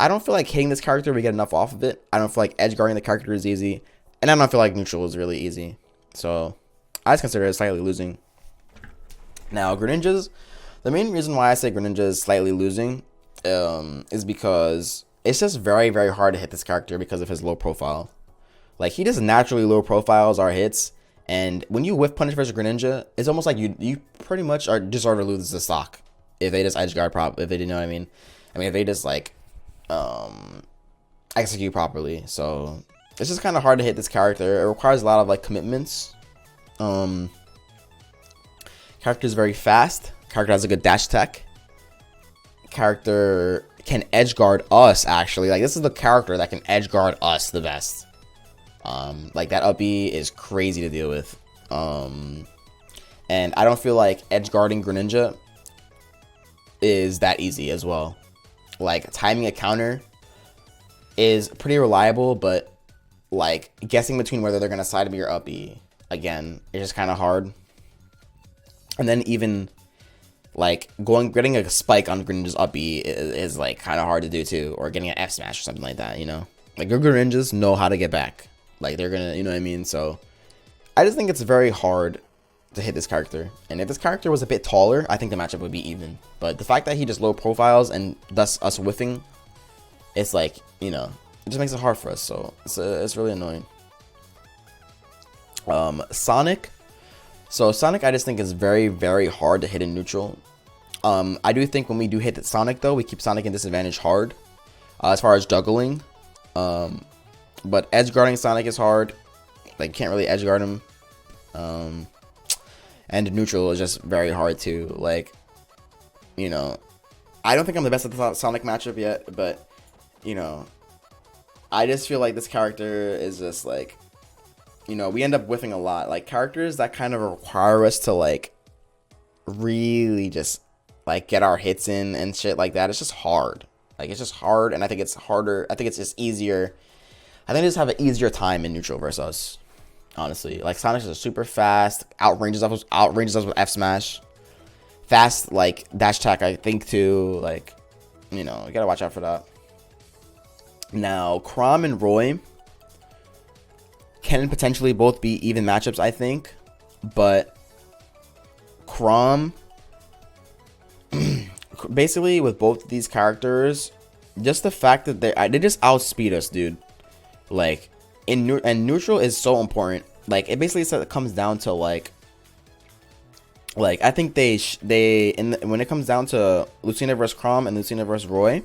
I don't feel like hitting this character we get enough off of it. I don't feel like edge guarding the character is easy, and I don't feel like neutral is really easy. So I just consider it slightly losing. Now Greninja's, the main reason why I say Greninja is slightly losing is because it's just very, very hard to hit this character because of his low profile. Like, he just naturally low profiles our hits. And when you whiff punish versus Greninja, it's almost like you pretty much are deserve to lose the stock. If they just edge guard if they didn't know what I mean. If they just, like, execute properly. So, it's just kind of hard to hit this character. It requires a lot of, like, commitments. Character is very fast. Character has a good dash tech. Character can edge guard us, actually. Like, this is the character that can edge guard us the best. Like, that up B is crazy to deal with. And I don't feel like edge guarding Greninja is that easy as well. Like, timing a counter is pretty reliable, but, like, guessing between whether they're going to side B or up B, again, it's just kind of hard. And then even like getting a spike on Greninja's up B is like kind of hard to do too, or getting an F smash or something like that, Like good Greninjas know how to get back. Like they're gonna, you know what I mean? So I just think it's very hard to hit this character. And if this character was a bit taller, I think the matchup would be even. But the fact that he just low profiles and thus us whiffing, it's like, it just makes it hard for us. So it's really annoying. Sonic. So Sonic, I just think is very, very hard to hit in neutral. I do think when we do hit the Sonic though, we keep Sonic in disadvantage hard as far as juggling. But edge guarding Sonic is hard. Like, can't really edge guard him. And neutral is just very hard too. Like, you know, I don't think I'm the best at the Sonic matchup yet, but you know, I just feel like this character is just like, you know, we end up whiffing a lot. Like, characters that kind of require us to like really just like get our hits in and shit like that. It's just hard. Like, it's just hard, and I think it's harder. I think it's just easier. I think they just have an easier time in neutral versus us. Honestly, like, Sonic is super fast, outranges us with F smash, fast like dash attack. I think too. Like, you know, you gotta watch out for that. Now, Chrom and Roy can potentially both be even matchups, I think, but Chrom, basically with both of these characters, just the fact that they just outspeed us, dude. Like, and neutral is so important. Like, it basically comes down to like I think when it comes down to Lucina versus Chrom and Lucina versus Roy,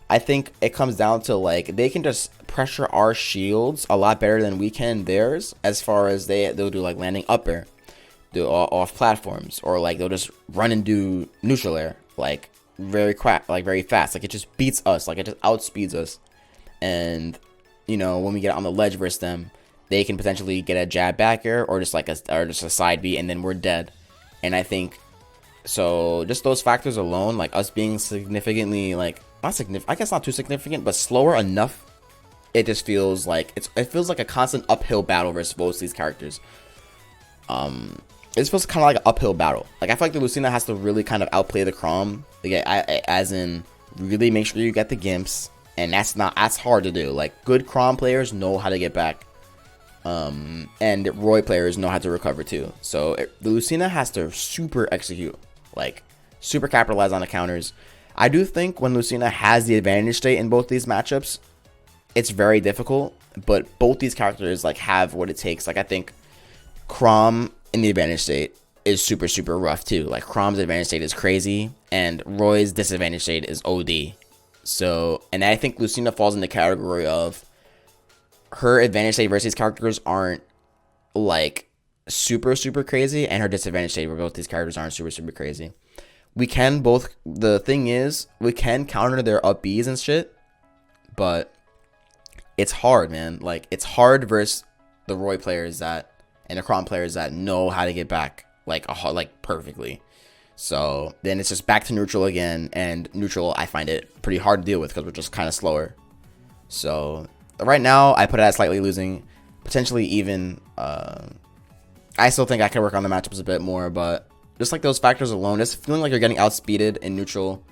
I think it comes down to like they can just pressure our shields a lot better than we can theirs, as far as they'll do like landing up air, do off platforms, or like they'll just run and do neutral air like very fast. Like, it just beats us, like it just outspeeds us. And you know, when we get on the ledge versus them, they can potentially get a jab back air or just a side B, and then we're dead. And I think so. Just those factors alone, like us being significantly like not significant, I guess not too significant, but slower enough, it just feels like it feels like a constant uphill battle versus both these characters. It feels kind of like an uphill battle. Like, I feel like the Lucina has to really kind of outplay the Chrom, like, as in really make sure you get the gimps. And that's hard to do. Like, good Chrom players know how to get back. And Roy players know how to recover too. So the Lucina has to super execute, like super capitalize on the counters. I do think when Lucina has the advantage state in both these matchups, it's very difficult. But both these characters like have what it takes. Like, I think Chrom in the advantage state is super, super rough too. Like, Chrom's advantage state is crazy, and Roy's disadvantage state is OD. So, and I think Lucina falls in the category of her advantage state versus these characters aren't like super, super crazy, and her disadvantage state where both these characters aren't super, super crazy. We can both, the thing is, we can counter their up Bs and shit, but it's hard, man. Like, it's hard versus the Roy players and the Chrom players that know how to get back like perfectly. So then it's just back to neutral again, and neutral I find it pretty hard to deal with because we're just kind of slower. So right now I put it at slightly losing, potentially even. I still think I can work on the matchups a bit more, but just like those factors alone, just feeling like you're getting outspeeded in neutral,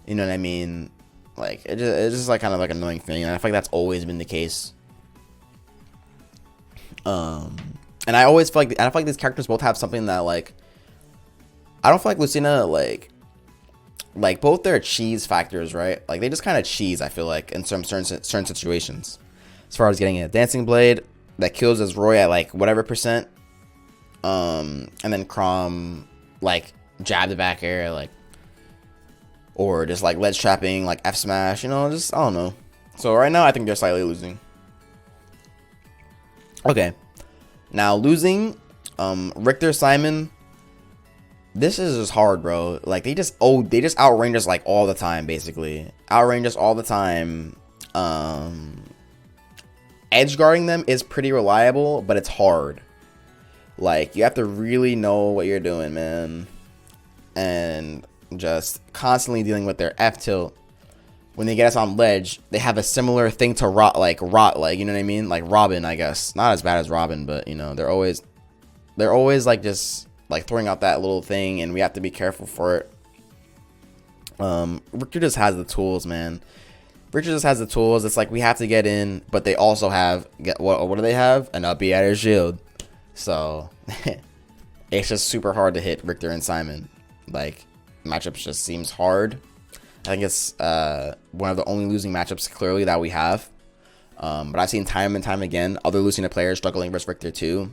you know what I mean? Like, it's just like kind of like an annoying thing, and I feel like that's always been the case. And I always feel like these characters both have something that like. I don't feel like Lucina, like both their cheese factors, right? Like, they just kind of cheese, I feel like, in some certain situations. As far as getting a Dancing Blade that kills as Roy at, like, whatever percent. And then Chrom, like, jab the back air, like, or just, like, ledge trapping, like, F smash, you know, just, I don't know. So, right now, I think they're slightly losing. Okay. Now, losing, Richter, Simon. This is just hard, bro. Like, they just outrange us like all the time, basically. Outrange us all the time. Edge guarding them is pretty reliable, but it's hard. Like, you have to really know what you're doing, man. And just constantly dealing with their F tilt. When they get us on ledge, they have a similar thing to rot, like, you know what I mean? Like Robin, I guess. Not as bad as Robin, but, you know, they're always like just like throwing out that little thing, and we have to be careful for it. Richter just has the tools, man. Richter just has the tools. It's like we have to get in, but they also have what do they have? An up B at their shield. So it's just super hard to hit Richter and Simon. Like, matchups just seems hard. I think it's one of the only losing matchups clearly that we have. But I've seen time and time again other Lucina players struggling versus Richter too.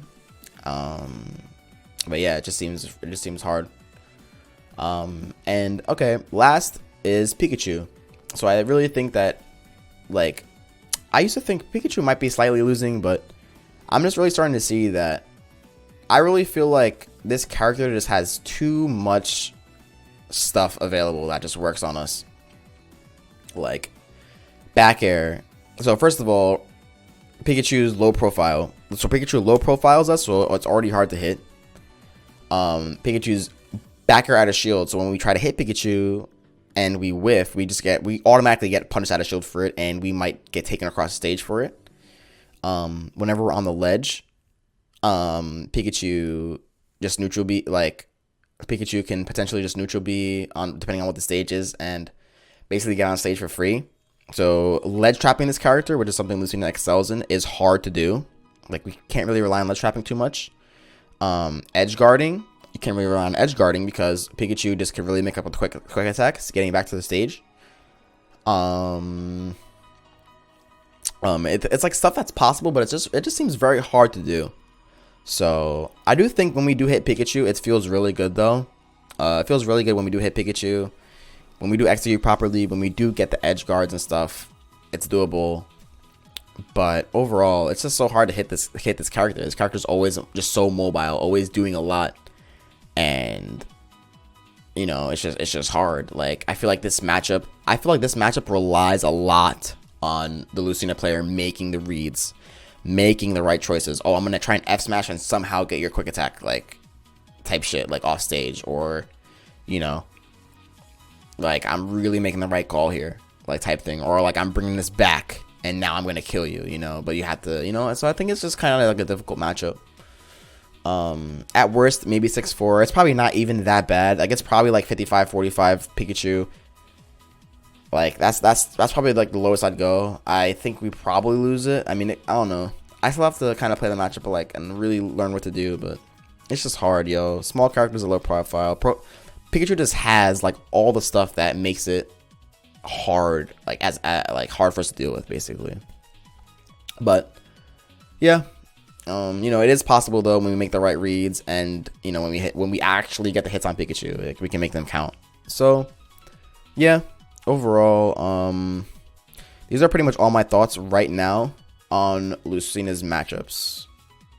But yeah, it just seems hard. And okay, last is Pikachu. So I really think that, like, I used to think Pikachu might be slightly losing, but I'm just really starting to see that I really feel like this character just has too much stuff available that just works on us. Like, back air. So first of all, Pikachu's low profile. So Pikachu low profiles us, so it's already hard to hit. Pikachu's back air out of shield. So when we try to hit Pikachu and we whiff, we automatically get punished out of shield for it, and we might get taken across the stage for it. Whenever we're on the ledge, Pikachu just neutral B, like Pikachu can potentially just neutral B on depending on what the stage is, and basically get on stage for free. So ledge trapping this character, which is something Lucina excels in, is hard to do. Like, we can't really rely on ledge trapping too much. Edge guarding, you can't really rely on edge guarding because Pikachu just can really make up with quick attacks, getting back to the stage. It's like stuff that's possible, but it just seems very hard to do. So I do think when we do hit Pikachu, it feels really good though. It feels really good when we do hit Pikachu. When we do execute properly, when we do get the edge guards and stuff, it's doable. But overall, it's just so hard to hit this character. This character's always just so mobile, always doing a lot, and you know, it's just hard. Like, I feel like this matchup relies a lot on the Lucina player making the reads, making the right choices. Oh, I'm gonna try and F smash and somehow get your quick attack, like, type shit, like off stage, or you know, like, I'm really making the right call here, like, type thing, or like, I'm bringing this back and now I'm gonna kill you, you know. But you have to, you know. So I think it's just kind of like a difficult matchup. At worst, maybe 6-4. It's probably not even that bad. Like, it's probably like 55-45 Pikachu. Like, that's probably like the lowest I'd go. I think we probably lose it. I mean, I don't know. I still have to kind of play the matchup, like, and really learn what to do. But it's just hard, yo. Small characters are low profile. Pikachu just has like all the stuff that makes it hard, like hard for us to deal with, basically. But yeah. You know, it is possible though when we make the right reads, and you know, when we actually get the hits on Pikachu, like, we can make them count. So yeah, overall, these are pretty much all my thoughts right now on Lucina's matchups.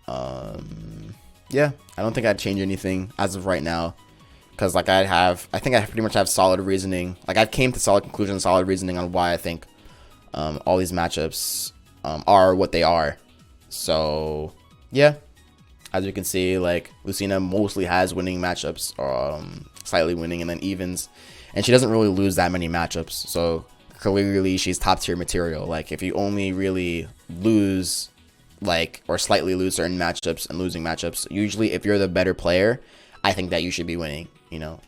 Yeah, I don't think I'd change anything as of right now, because like I think I pretty much have solid reasoning. Like, I've came to solid conclusions, solid reasoning on why I think all these matchups are what they are. So yeah, as you can see, like, Lucina mostly has winning matchups, slightly winning, and then evens, and she doesn't really lose that many matchups. So clearly she's top tier material. Like, if you only really lose, like, or slightly lose certain matchups and losing matchups, usually if you're the better player, I think that you should be winning, you know.